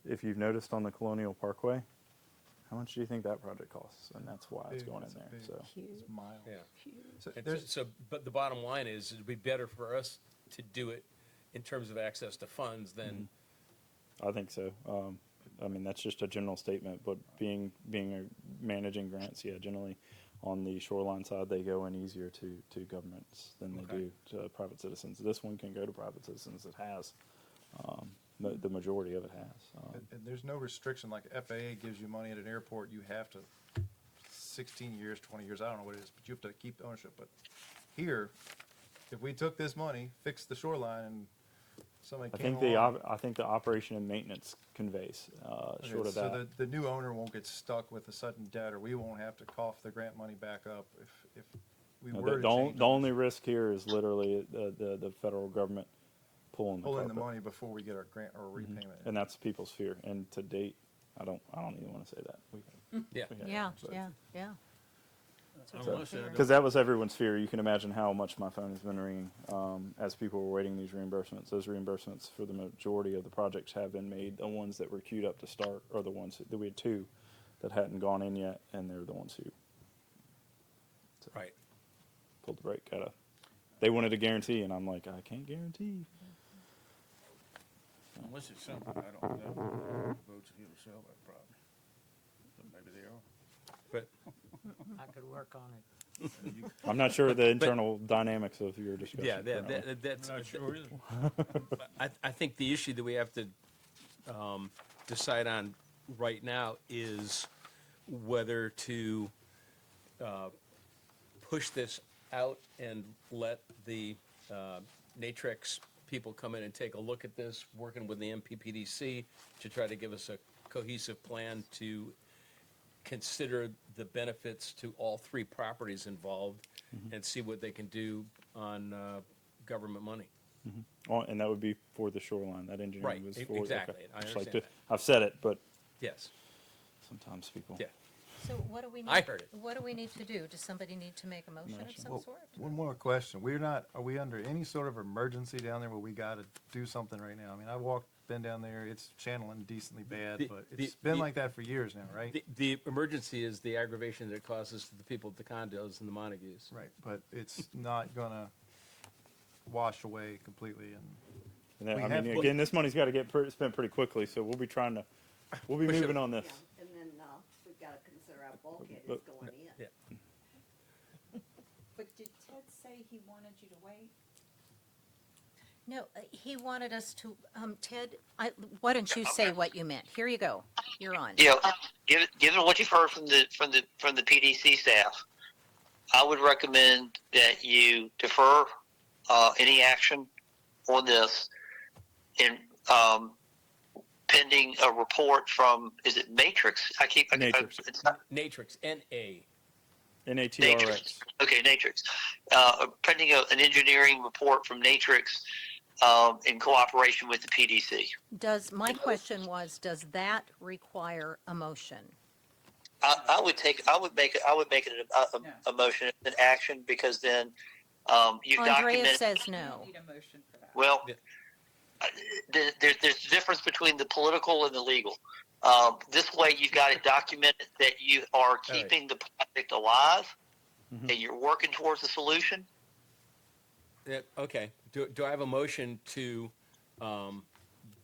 if you've noticed on the Colonial Parkway, how much do you think that project costs? And that's why it's Big, going in it's there. big. So It's miles. Yeah. So And there's, but the bottom line is, it'd be better for us to do it in terms of access to funds than, I think so. I mean, that's just a general statement, but being a managing grants, yeah, generally, on the shoreline side, they go in easier to governments than they Okay. do to private citizens. This one can go to private citizens. It has, the majority of it has. And there's no restriction, like FAA gives you money at an airport, you have to, 16 years, 20 years, I don't know what it is, but you have to keep the ownership. But here, if we took this money, fixed the shoreline, and somebody I came think along. I think the operation and maintenance conveys, Okay, short of so that. the new owner won't get stuck with a sudden debt, or we won't have to cough the grant money back up if we No, were to the change. the only risk here is literally the federal government pulling the Pulling the carpet. money before we get our grant or repayment. And that's people's fear. And to date, I don't even want to say that. Yeah. Yeah, yeah. Unless they're Because that was everyone's fear. You can imagine how much my phone has been ringing as people were waiting these reimbursements. Those reimbursements for the majority of the projects have been made. The ones that were queued up to start are the ones that we had 2 that hadn't gone in yet, and they're the ones who Right. pulled the brake. They wanted a guarantee, and I'm like, I can't guarantee. Unless it's something I don't know, votes here to sell that property. But maybe they are. But I could work on it. I'm not sure the internal dynamics of your discussion. yeah, currently. that's. Not sure either. I think the issue that we have to decide on right now is whether to push this out and let the Natrix people come in and take a look at this, working with the MPPDC to try to give us a cohesive plan to consider the benefits to all 3 properties involved and see what they can do on government money. Oh, and that would be for the shoreline. That engineering Right, was e- for exactly. okay. I Just understand that. I've said it, but Yes, sometimes people. yeah. So what do we need? I heard it. What do we need to do? Does somebody need to make a motion of some Well, sort? one more question. Are we under any sort of emergency down there where we gotta do something right now? I mean, been down there, it's channeling decently bad, The- but the- it's been the- like that for years now, right? The emergency is the aggravation that it causes to the people at the condos and the Montagues. Right, but it's not gonna wash away completely and. And then, We I have- mean, again, this money's got to get spent pretty quickly, so we'll be Push it- moving on this. Yeah, and then, we've gotta consider our bulkhead is But- going in. Yeah. But did Ted say he wanted you to wait? No, he wanted us to, Ted, why don't you say what you meant? Here you go. You're on. Yeah, given what you've heard from the PDC staff, I would recommend that you defer any action on this in pending a report from, is it Matrix? Natrix. It's not Natrix, N-A. NATRX. Okay, Natrix. Pending an engineering report from Natrix in cooperation with the PDC. My question was, does that require a motion? I would make it a motion, an action, because then you've Andrea documented. says no. Need a motion for that. Well, Yeah. there's a difference between the political and the legal. This way, you've got it documented that you are keeping the project alive, and you're working towards a solution. Okay, do I have a motion to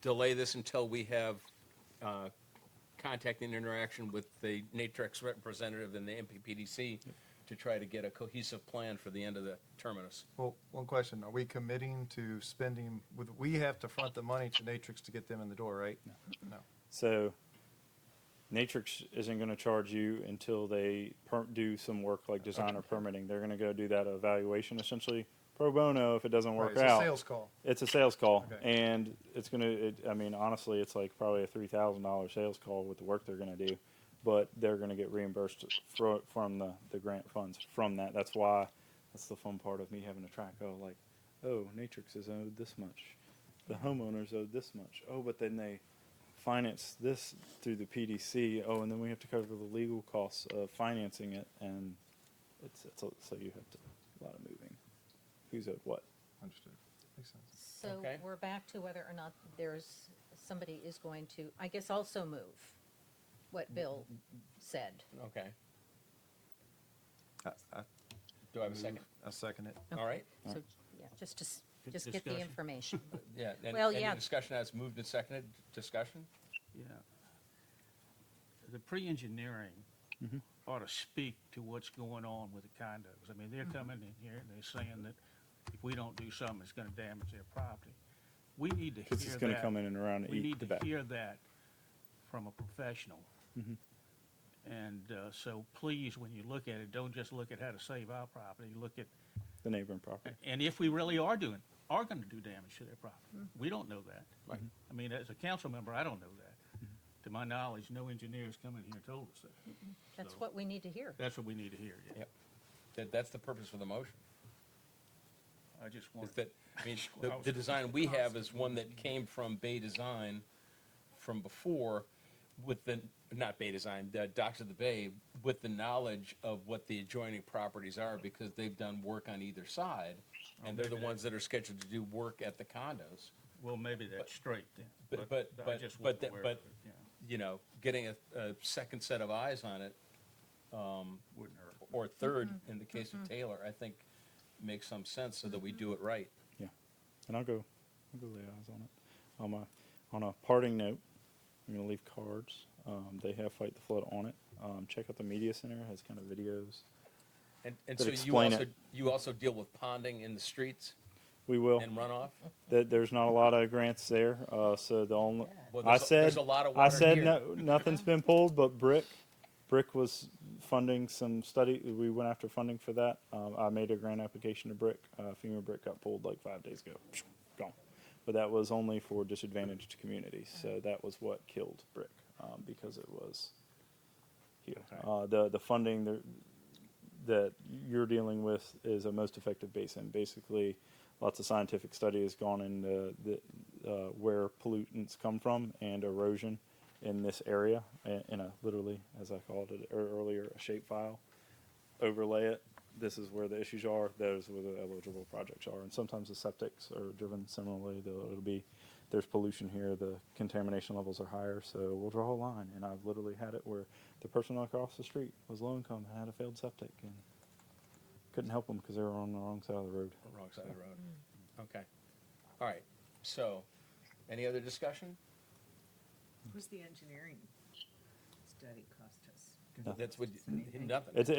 delay this until we have contact and interaction with the Natrix representative and the MPPDC to try to get a cohesive plan for the end of the terminus? Well, one question, are we committing to spending, we have to front the money to Natrix to get them in the door, right? No. So, Natrix isn't going to charge you until they do some work like design or permitting. They're going to go do that evaluation essentially pro bono if it doesn't work Right, it's a out. sales call. It's a sales call, Okay. and it's I mean, honestly, it's like probably a $3,000 sales call with the work they're going to do, but they're going to get reimbursed from the grant funds from that. That's why, that's the fun part of me having to track. Natrix is owed this much, the homeowners owed this much. Oh, but then they finance this through the PDC. Oh, and then we have to cover the legal costs of financing it, and so you have to a lot of moving. Who's owed what? Understood. Makes sense. So Okay. we're back to whether or not somebody is going to, I guess, also move what Bill said. Okay, I do I have a second? second it. All right, So, yeah, just get the Discussion. information. yeah. Well, Any yeah. discussion as moved and seconded? Discussion? Yeah. The pre-engineering ought to speak to what's going on with the condos. I mean, they're coming in here and they're saying that if we don't do something, it's gonna damage their property. We need to hear that. Because it's gonna come in and around and We eat need the to back. hear that from a professional. And so please, when you look at it, don't just look at how to save our property, look at, The neighboring property. and if we really are gonna do damage to their property. We don't know that. Right. I mean, as a council member, I don't know that. To my knowledge, no engineers come in here and told us that. That's So- what we need to hear. That's what we need to hear, yeah. Yep. That's the purpose of the motion. I just want. Is that, I mean, the design we have is one that came from Bay Design from before with the, not Bay Design, the Docks of the Bay, with the knowledge of what the adjoining properties are because they've done work on either side. And they're the ones that are scheduled to do work at the condos. Well, maybe that's straight then. I just but, wasn't aware of it, yeah. you know, getting a second set of eyes on it, Wouldn't hurt. or third in the case of Taylor, I think makes some sense so that we do it right. Yeah, and I'll go lay eyes on it. On a parting note, I'm gonna leave cards. They have Fight the Flood on it. Check out the media center, it has kind of videos. And But so explain it. you also deal with ponding in the streets We will. and runoff? There's not a lot of grants there, so the only, Well, I there's said, a lot of I water said here. no, nothing's been pulled, but Brick was funding some study, we went after funding for that. I made a grant application to Brick, FEMA Brick got pulled like 5 days ago, gone. But that was only for disadvantaged communities, so that was what killed Brick, because it was here. The funding that you're dealing with is a most effective basin. Basically, lots of scientific study has gone into where pollutants come from and erosion in this area in a literally, as I called it earlier, a shapefile. Overlay it. This is where the issues are. Those where the eligible projects are. And sometimes the septics are driven similarly. It'll be there's pollution here. The contamination levels are higher. So we'll draw a line. And I've literally had it where the person across the street was low income and had a failed septic and couldn't help them because they were on the wrong side of the road. Wrong side of the road. Okay. All right. So, any other discussion? What's the engineering study cost us? That's what, nothing. It's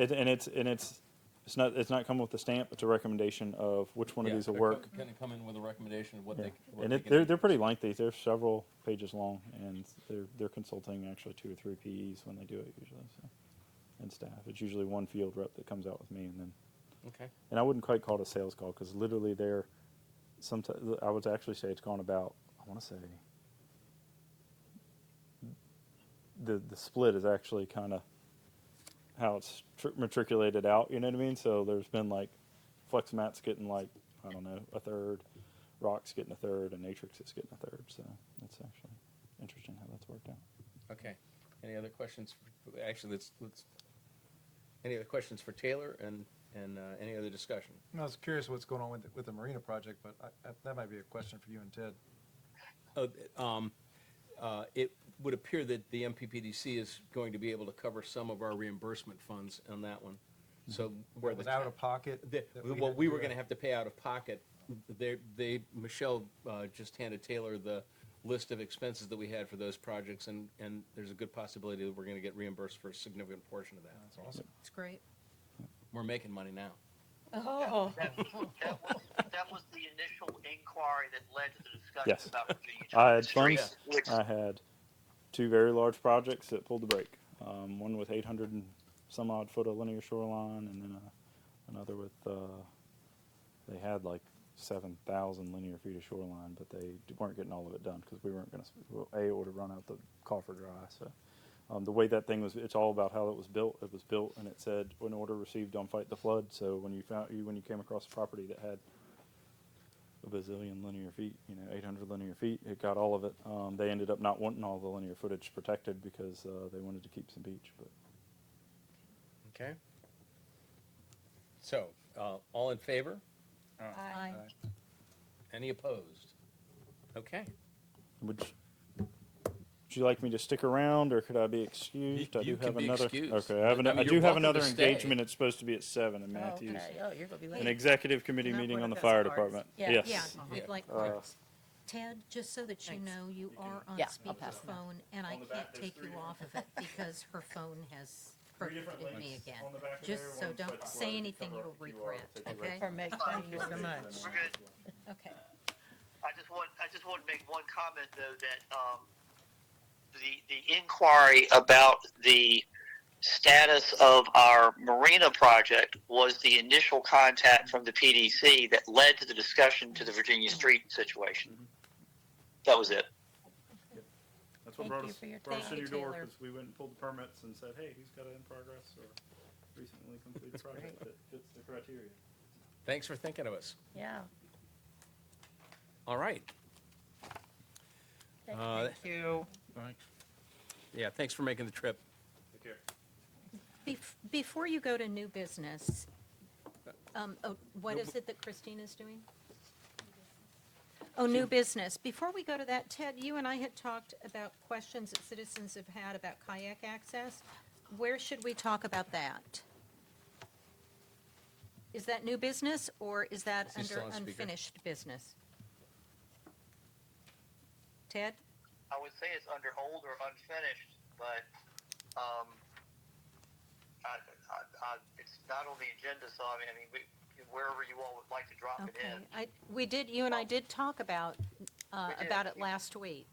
not coming with a stamp. It's a recommendation of which one of these will work. Going to come in with a recommendation of what Yeah. they, what And they can do. they're pretty lengthy. They're several pages long, and they're consulting actually 2 or 3 PEs when they do it usually. So, and staff. It's usually one field rep that comes out with me, and then. Okay. And I wouldn't quite call it a sales call because literally they're. Sometimes I would actually say it's gone about. I want to say. The split is actually kind of how it's matriculated out. You know what I mean? So there's been like Flex Mat's getting like I don't know a third, Rock's getting a third, and Natrix is getting a third. So that's actually interesting how that's worked out. Okay. Any other questions? Actually, let's. Any other questions for Taylor and any other discussion? I was curious what's going on with the marina project, but that might be a question for you and Ted. It would appear that the MPPDC is going to be able to cover some of our reimbursement funds on that one. So where Was the out of pocket? well, we were going to have to pay out of pocket. Michelle just handed Taylor the list of expenses that we had for those projects, and there's a good possibility that we're going to get reimbursed for a significant portion of that. That's awesome. It's great. We're making money now. Oh, That was the initial inquiry that led to the discussion Yes. about Virginia I had Street, funds. which I had 2 very large projects that pulled the brake. One with 800 and some odd foot of linear shoreline, and then another with they had like 7,000 linear feet of shoreline, but they weren't getting all of it done because we weren't going to. It would have run out the coffer dry. So the way that thing was, it's all about how it was built. It was built, and it said, "When order received, don't fight the flood." So when you came across a property that had a bazillion linear feet, 800 linear feet, it got all of it. They ended up not wanting all the linear footage protected because they wanted to keep some beach. But Okay. So, all in favor? aye. Any opposed? Okay. would you like me to stick around, or could I be excused? You I do can have be another. excused. Okay, I mean, I you're do have welcome to another stay. engagement. It's supposed to be at 7 in Matthews. Okay. Oh, you're gonna be An late. executive committee Not meeting one on of the those fire cards. department. Yeah. Yes. Yeah, we'd like cards. Ted, just so that you Thanks. know, you are on Yeah, I'll pass them out. speakerphone, and I On the can't back, there's take you 3 off of it because her phone has prohibited me again. on the back of Just there, so one's don't like say QR, anything cover you'll up the QR, regret, take it okay? Perfect, thank you so much. We're good. Okay. I just want to make one comment though that the inquiry about the status of our marina project was the initial contact from the PDC that led to the discussion to the Virginia Street situation. That was it. That's what Thank brought you us, for your brought us time. in your Thank you, door, Taylor. because we went and pulled the permits and said, hey, who's got it in progress or recently completed project that fits the criteria? Thanks for thinking of us. Yeah. All right. Thank you. Thanks. Yeah, thanks for making the trip. Take care. Before you go to new business, what is it that Christine is doing? Oh, new business. Before we go to that, Ted, you and I had talked about questions that citizens have had about kayak access. Where should we talk about that? Is that new business, or is that Is he still under on speaker? unfinished business? Ted? I would say it's under old or unfinished, but it's not on the agenda. So I mean, wherever you all would like to drop it in. Okay, you and I did talk about did. it last week.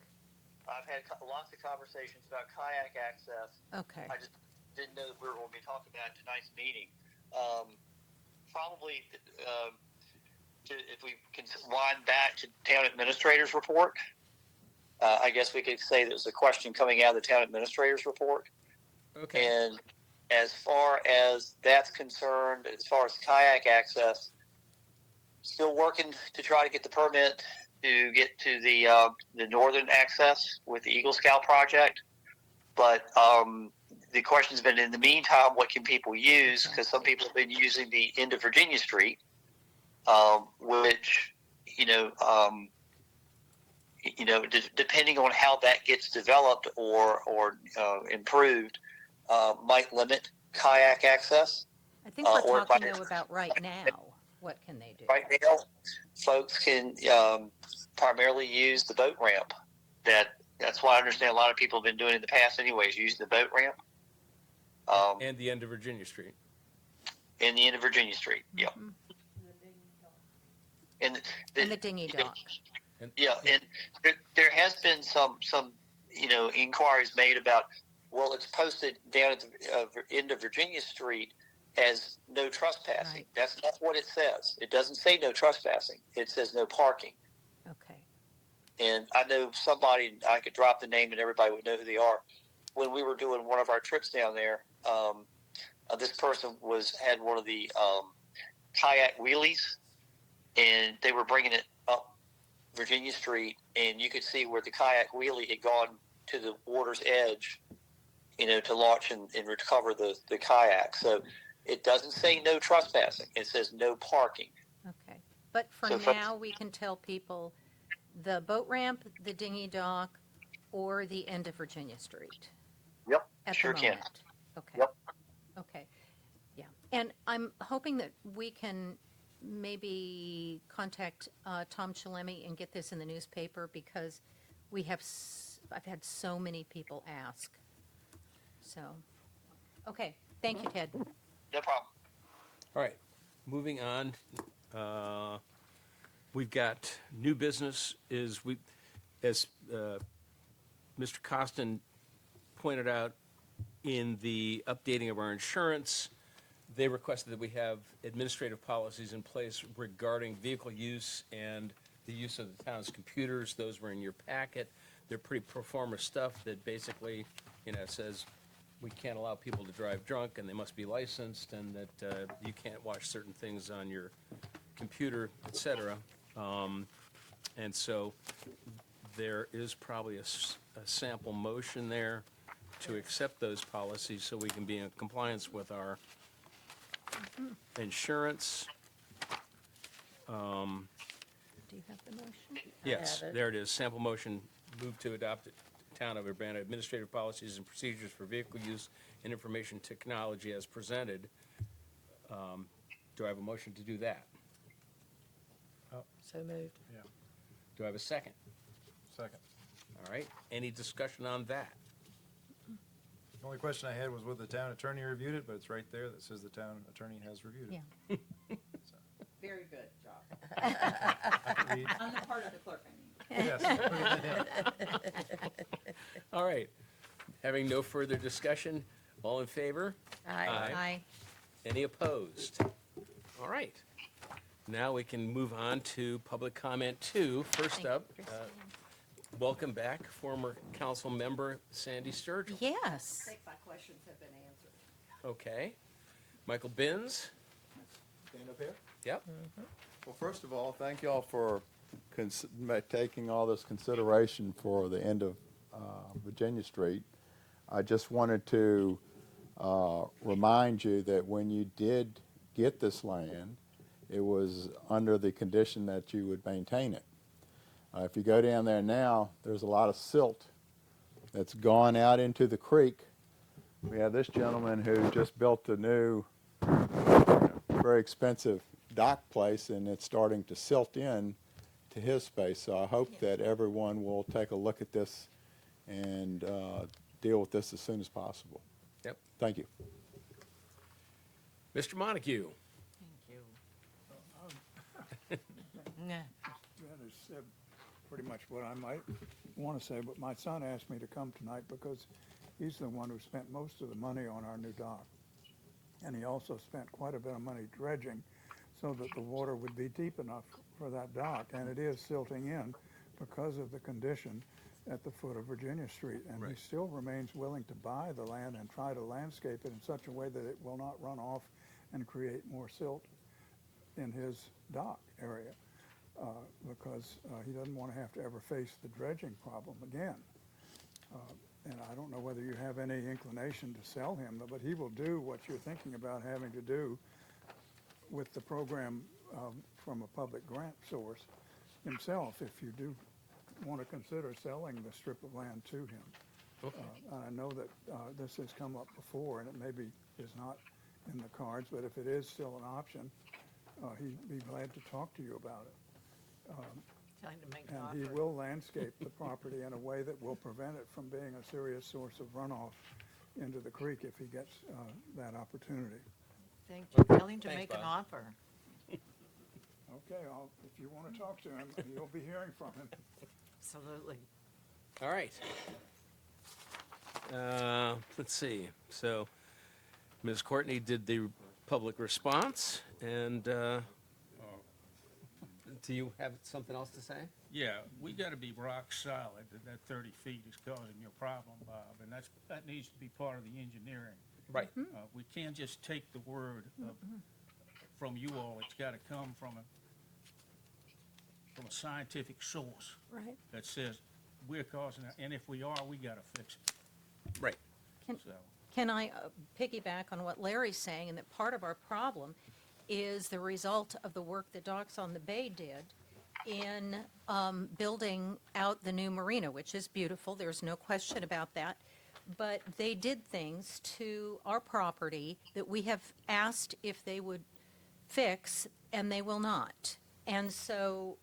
I've had lots of conversations about kayak access. Okay. I just didn't know that we were going to be talking about it at tonight's meeting. Probably, if we can wind back to town administrator's report, I guess we could say there's a question coming out of the town administrator's report. Okay. And as far as that's concerned, as far as kayak access, still working to try to get the permit to get to the northern access with the Eagle Scout project. But the question's been, in the meantime, what can people use? Because some people have been using the end of Virginia Street, which, depending on how that gets developed or improved, might limit kayak access. I think we're or talking, by- though, about right now. What can they do? Right now, folks can primarily use the boat ramp. That's what I understand a lot of people have been doing in the past anyways, using the boat ramp. And the end of Virginia Street. In the end of Virginia Street, yeah. And And the dinghy dock. Yeah, and there has been some inquiries made about, well, it's posted down at the end of Virginia Street as no trespassing. Right. That's not what it says. It doesn't say no trespassing. It says no parking. Okay. And I know somebody, I could drop the name and everybody would know who they are. When we were doing one of our trips down there, this person had one of the kayak wheelies, and they were bringing it up Virginia Street, and you could see where the kayak wheelie had gone to the water's edge, to launch and recover the kayak. So it doesn't say no trespassing. It says no parking. Okay. But for So now, we can tell people the boat ramp, the dinghy dock, or the end of Virginia Street. Yep, At sure the can. moment. Okay. Yep. Okay. Yeah. And I'm hoping that we can maybe contact Tom Chalemi and get this in the newspaper, because I've had so many people ask. So, okay. Thank you, Ted. No problem. All right, moving on. We've got new business as Mr. Costin pointed out in the updating of our insurance. They requested that we have administrative policies in place regarding vehicle use and the use of the town's computers. Those were in your packet. They're pretty pro forma stuff that basically, says we can't allow people to drive drunk, and they must be licensed, and that you can't watch certain things on your computer, et cetera. And so there is probably a sample motion there to accept those policies so we can be in compliance with our insurance. Do you have the motion? Yes, have it. there it is. Sample motion, move to adopt Town of Urbanna administrative policies and procedures for vehicle use and information technology as presented. Do I have a motion to do that? So moved. Yeah, Do I have a second? second. All right, any discussion on that? The only question I had was whether the town attorney reviewed it, but it's right there that says the town attorney has reviewed it. Yeah. Very good job. I can read. On the part of the clerk, I mean. Yes, put it in. All right. Having no further discussion, all in favor? Aye. Aye. Any opposed? All right. Now we can move on to public comment two. First Thank you, up, Christine. welcome back, former council member Sandy Sturgill. Yes. My questions have been answered. Okay. Michael Binns? Stand up here? Yep. Well, first of all, thank y'all for taking all this consideration for the end of Virginia Street. I just wanted to remind you that when you did get this land, it was under the condition that you would maintain it. If you go down there now, there's a lot of silt that's gone out into the creek. We have this gentleman who just built a new, very expensive dock place, and it's starting to silt in to his space. So I hope that everyone will take a look at this and deal with this as soon as possible. Yep. Thank you. Mr. Montague? Thank you. Nah. That has said pretty much what I might want to say, but my son asked me to come tonight because he's the one who spent most of the money on our new dock. And he also spent quite a bit of money dredging so that the water would be deep enough for that dock. And it is silting in because of the condition at the foot of Virginia Street. And he still remains willing to buy the land and try to landscape it in such a way that it will not run off and create more silt in his dock area. Because he doesn't want to have to ever face the dredging problem again. And I don't know whether you have any inclination to sell him, but he will do what you're thinking about having to do with the program from a public grant source himself, if you do want to consider selling the strip of land to him. Okay. I know that this has come up before, and it maybe is not in the cards, but if it is still an option, he'd be glad to talk to you about it. Tell him to make an And he offer. will landscape the property in a way that will prevent it from being a serious source of runoff into the creek if he gets that opportunity. Thank you. Tell him to Thanks, make an Bob. offer. Okay, if you want to talk to him, you'll be hearing from him. Absolutely. All right. Let's see. So Ms. Courtney did the public response, and do you have something else to say? Yeah, we gotta be rock solid that that 30 feet is causing you a problem, Bob, and that needs to be part of the engineering. Right. We can't just take the word from you all. It's gotta come from a scientific source Right. that says we're causing it, and if we are, we gotta fix it, Right. so. Can I piggyback on what Larry's saying, and that part of our problem is the result of the work that Docks on the Bay did in building out the new marina, which is beautiful, there's no question about that. But they did things to our property that we have asked if they would fix, and they will not. And so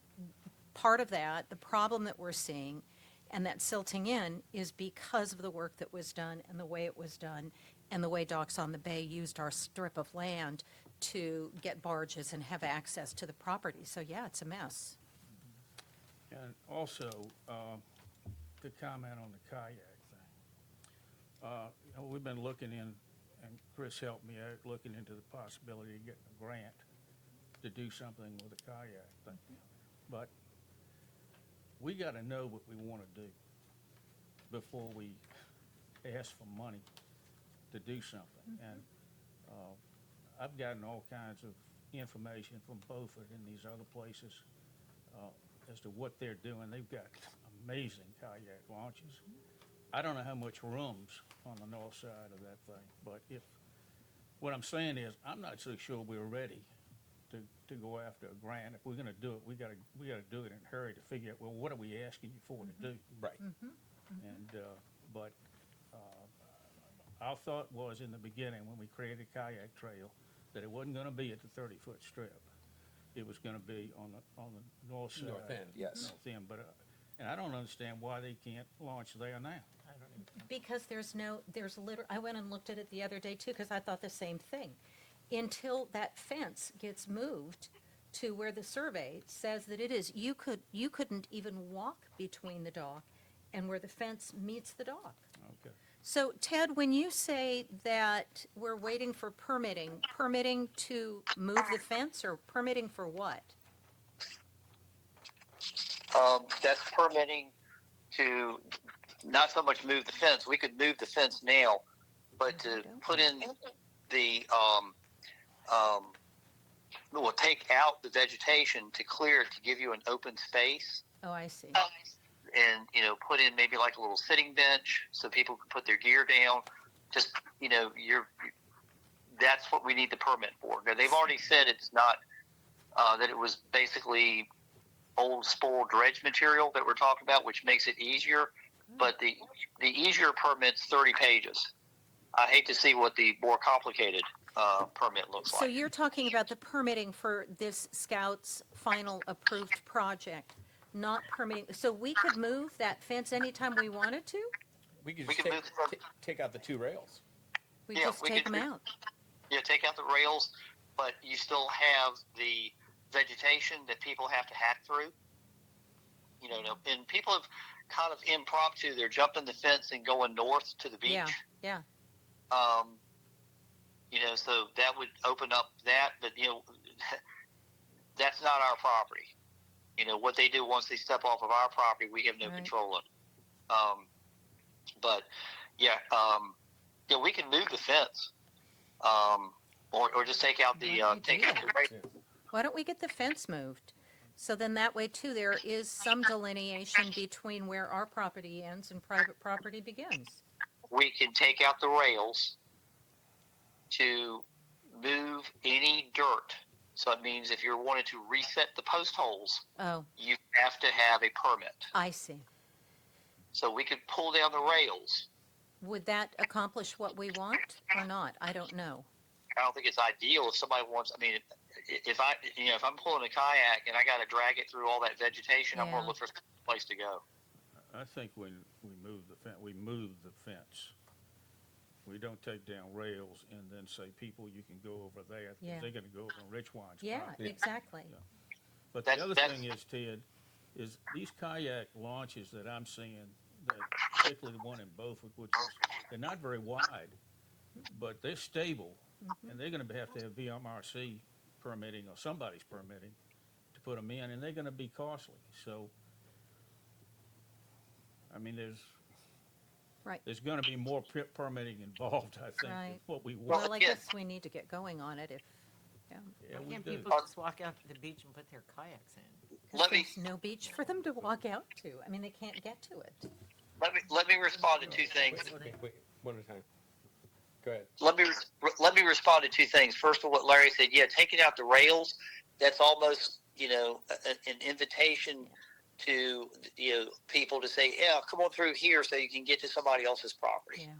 part of that, the problem that we're seeing, and that silting in, is because of the work that was done and the way it was done and the way Docks on the Bay used our strip of land to get barges and have access to the property. So yeah, it's a mess. And also, to comment on the kayak thing. We've been looking in, and Chris helped me out, looking into the possibility of getting a grant to do something with the kayak thing. But we gotta know what we wanna do before we ask for money to do something. And I've gotten all kinds of information from Beaufort and these other places as to what they're doing. They've got amazing kayak launches. I don't know how much room's on the north side of that thing, but what I'm saying is, I'm not so sure we're ready to go after a grant. If we're gonna do it, we gotta do it in a hurry to figure out, well, what are we asking you for to do? Right. And, but our thought was in the beginning, when we created kayak trail, that it wasn't gonna be at the 30-foot strip. It was gonna be on the north side. North end, yes. North end, but, And I don't understand why they can't launch there now. Because I went and looked at it the other day too, because I thought the same thing. Until that fence gets moved to where the survey says that it is, you couldn't even walk between the dock and where the fence meets the dock. Okay. So Ted, when you say that we're waiting for permitting to move the fence or permitting for what? That's permitting to not so much move the fence. We could move the fence now, but to put in the we'll take out the vegetation to clear it to give you an open space, Oh, I see. and put in maybe like a little sitting bench so people can put their gear down. Just that's what we need the permit for. They've already said it's not that it was basically old spoiled dredge material that we're talking about, which makes it easier. But the easier permit's 30 pages. I hate to see what the more complicated permit looks So like. you're talking about the permitting for this Scout's final approved project, not permitting, so we could move that fence anytime we wanted to? We could We just can move the- take out the 2 rails. We Yeah, just we take could them do- out? Yeah, take out the rails, but you still have the vegetation that people have to hack through. And people have kind of impromptu. They're jumping the fence and going north to the beach. Yeah. So that would open up that, but that's not our property. What they do once they step off of our property, we have no Right. control of. But yeah, we can move the fence, or just take out the Why don't we take do out that? the. Why don't we get the fence moved? So then that way too, there is some delineation between where our property ends and private property begins. We can take out the rails to move any dirt. So it means if you wanted to reset the post holes, Oh, you have to have a permit. I see. So we could pull down the rails. Would that accomplish what we want or not? I don't know. I don't think it's ideal if somebody wants. I mean, if I'm pulling a kayak and I got to drag it through all that vegetation, I'm going Yeah. to look for a place to go. I think when we move the fence. We don't take down rails and then say, people, you can go over there, Yeah. because they're gonna go over on Richwine's Yeah, property. exactly. Yeah. But That's- the other that's- thing is, Ted, is these kayak launches that I'm seeing, that particularly the one in Beaufort, which is, they're not very wide, but they're stable, and they're gonna have to have VMRC permitting or somebody's permitting to put them in, and they're gonna be costly, so, I mean, Right. there's gonna be more permitting involved, I think, Right. than what we want. Well, I yeah. guess we need to get going on it Yeah, Why we can't do. people just walk out to the beach and put their kayaks in? because Let me- there's no beach for them to walk out to. I mean, they can't get to it. Let me respond to 2 things. Wait, one at a time. Go ahead. Let me respond to 2 things. First of all, what Larry said, yeah, taking out the rails, that's almost an invitation to people to say, yeah, come on through here so you can get to somebody else's property. Yeah.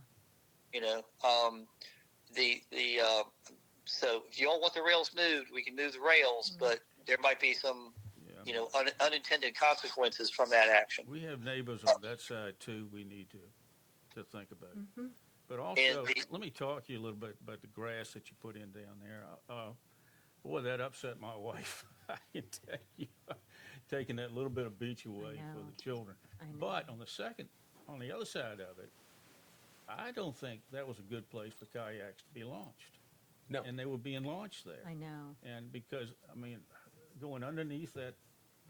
So if you all want the rails moved, we can move the rails, but there might be some Yeah. unintended consequences from that action. We have neighbors on that side too, we need to think about. But also, let me talk to you a little bit about the grass that you put in down there. Boy, that upset my wife, I can tell you, taking that little bit of beach away for know. the children. I know. But on the other side of it, I don't think that was a good place for kayaks to be launched. No. And they were being launched there. I know. And because, I mean, going underneath the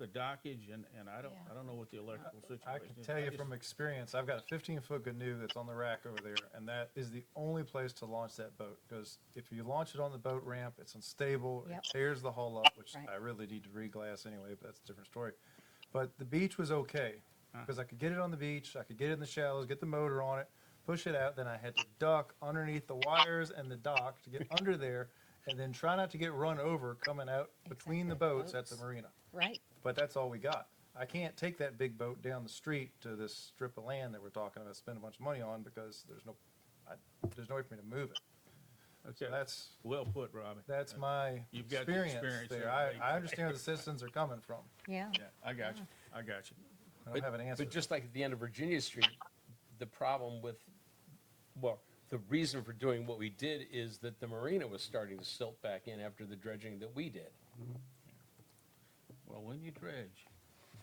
dockage, and I don't know what the electrical situation I is. can tell you from experience, I've got a 15-foot canoe that's on the rack over there, and that is the only place to launch that boat, because if you launch it on the boat ramp, it's unstable, Yep. it tears the hull up, which Right. I really need to re-glass anyway, but that's a different story. But the beach was okay, because I could get it on the beach, I could get it in the shallows, get the motor on it, push it out, then I had to duck underneath the wires and the dock to get under there, and then try not to get run over coming out between the Exactly. boats at the marina. Right. But that's all we got. I can't take that big boat down the street to this strip of land that we're talking about, spend a bunch of money on, because there's no way for me to move it. Okay, That's well put, Robbie. that's my You've got the experience experience there. there. I understand where the citizens are coming from. Yeah. Yeah, I got you. I don't have an answer. But just like at the end of Virginia Street, the problem with, well, the reason for doing what we did is that the marina was starting to silt back in after the dredging that we did. Well, when you dredge,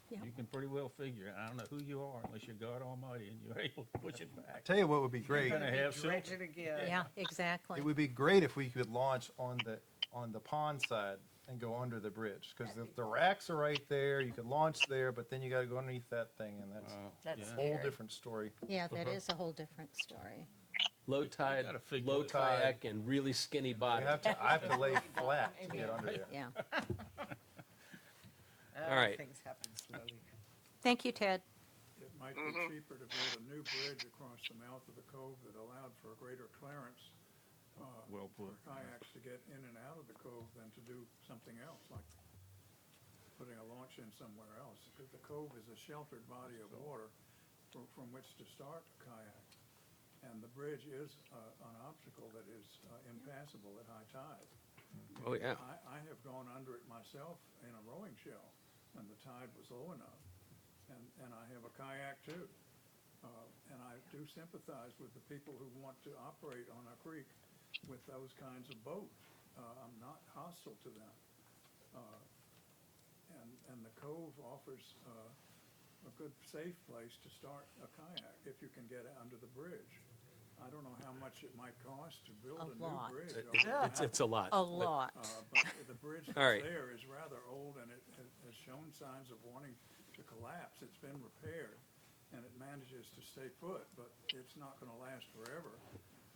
Yeah. you can pretty well figure, I don't know who you are unless you're God Almighty and you're able to push it back. Tell you what would be great. You're gonna have silt. Dredge it again. Yeah, exactly. It would be great if we could launch on the pond side and go under the bridge, because the racks are right there, you could launch there, but then you gotta go underneath that thing, and that's That's a whole scary. different story. Yeah, that is a whole different story. Low tide, gotta figure low it out. kayak, and really skinny body. I have to lay flat to get under there. Yeah. All right. Things happen slowly. Thank you, Ted. It might be cheaper to build a new bridge across the mouth of the cove that allowed for a greater clearance Well for put. kayaks to get in and out of the cove than to do something else, like putting a launch in somewhere else. Because the cove is a sheltered body of water from which to start a kayak. And the bridge is an obstacle that is impassable at high tide. Oh, yeah. I have gone under it myself in a rowing shell when the tide was low enough. And I have a kayak too. And I do sympathize with the people who want to operate on a creek with those kinds of boats. I'm not hostile to them. And the cove offers a good, safe place to start a kayak if you can get under the bridge. I don't know how much it might cost to build A a lot. new bridge. It's a lot. A lot. But the bridge All that's right. there is rather old, and it has shown signs of wanting to collapse. It's been repaired, and it manages to stay put, but it's not gonna last forever.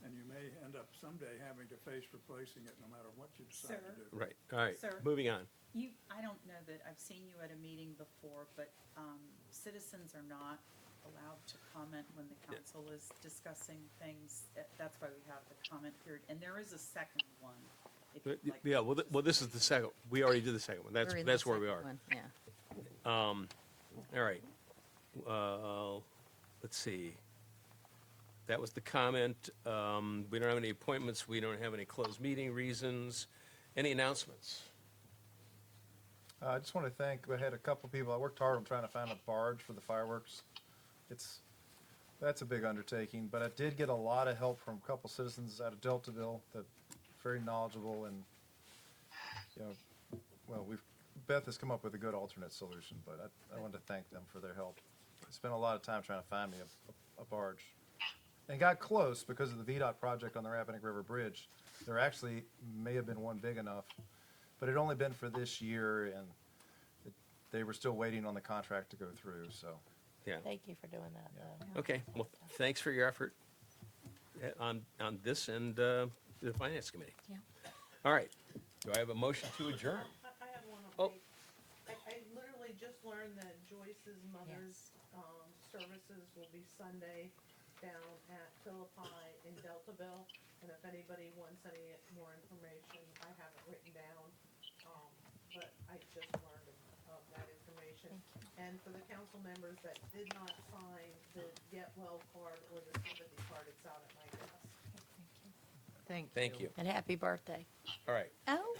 And you may end up someday having to face replacing it no matter what you decide to do. Right, all right, Sir. moving on. I don't know that I've seen you at a meeting before, but citizens are not allowed to comment when the council is discussing things. That's why we have the comment period. And there is a second one. if you'd like to Yeah, well, this is the second, we already did the second one, We're in the that's where we second are. one, Yeah. All right. Let's see. That was the comment. We don't have any appointments. We don't have any closed meeting reasons. Any announcements? I just want to thank, I had a couple people, I worked hard on trying to find a barge for the fireworks. That's a big undertaking, but I did get a lot of help from a couple citizens out of Deltaville that very knowledgeable and, you know, well, Beth has come up with a good alternate solution, but I wanted to thank them for their help. I spent a lot of time trying to find me a barge. And got close because of the VDOT project on the Rappahannock River Bridge. There actually may have been one big enough, but it had only been for this year, and they were still waiting on the contract to go through, so. Yeah, Thank you for doing that, though. okay. Well, thanks for your effort on this and the Finance Committee. Yeah. All right. Do I have a motion to adjourn? I have one Oh. update. I literally just learned that Joyce's mother's, services will be Sunday down at Philippi in Deltaville. And if anybody wants any more information, I have it written down. But I just learned of that information. And for the council members that did not sign the Get Well card or the sympathy card, it's out at my desk. Thank you. And happy birthday. All right. Oh.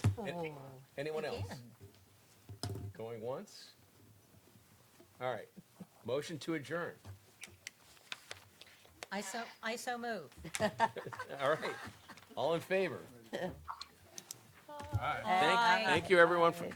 Anyone else? Again. Going once? All right. Motion to adjourn. I so move. All right. All in favor? Aye. Thank you, everyone, for coming.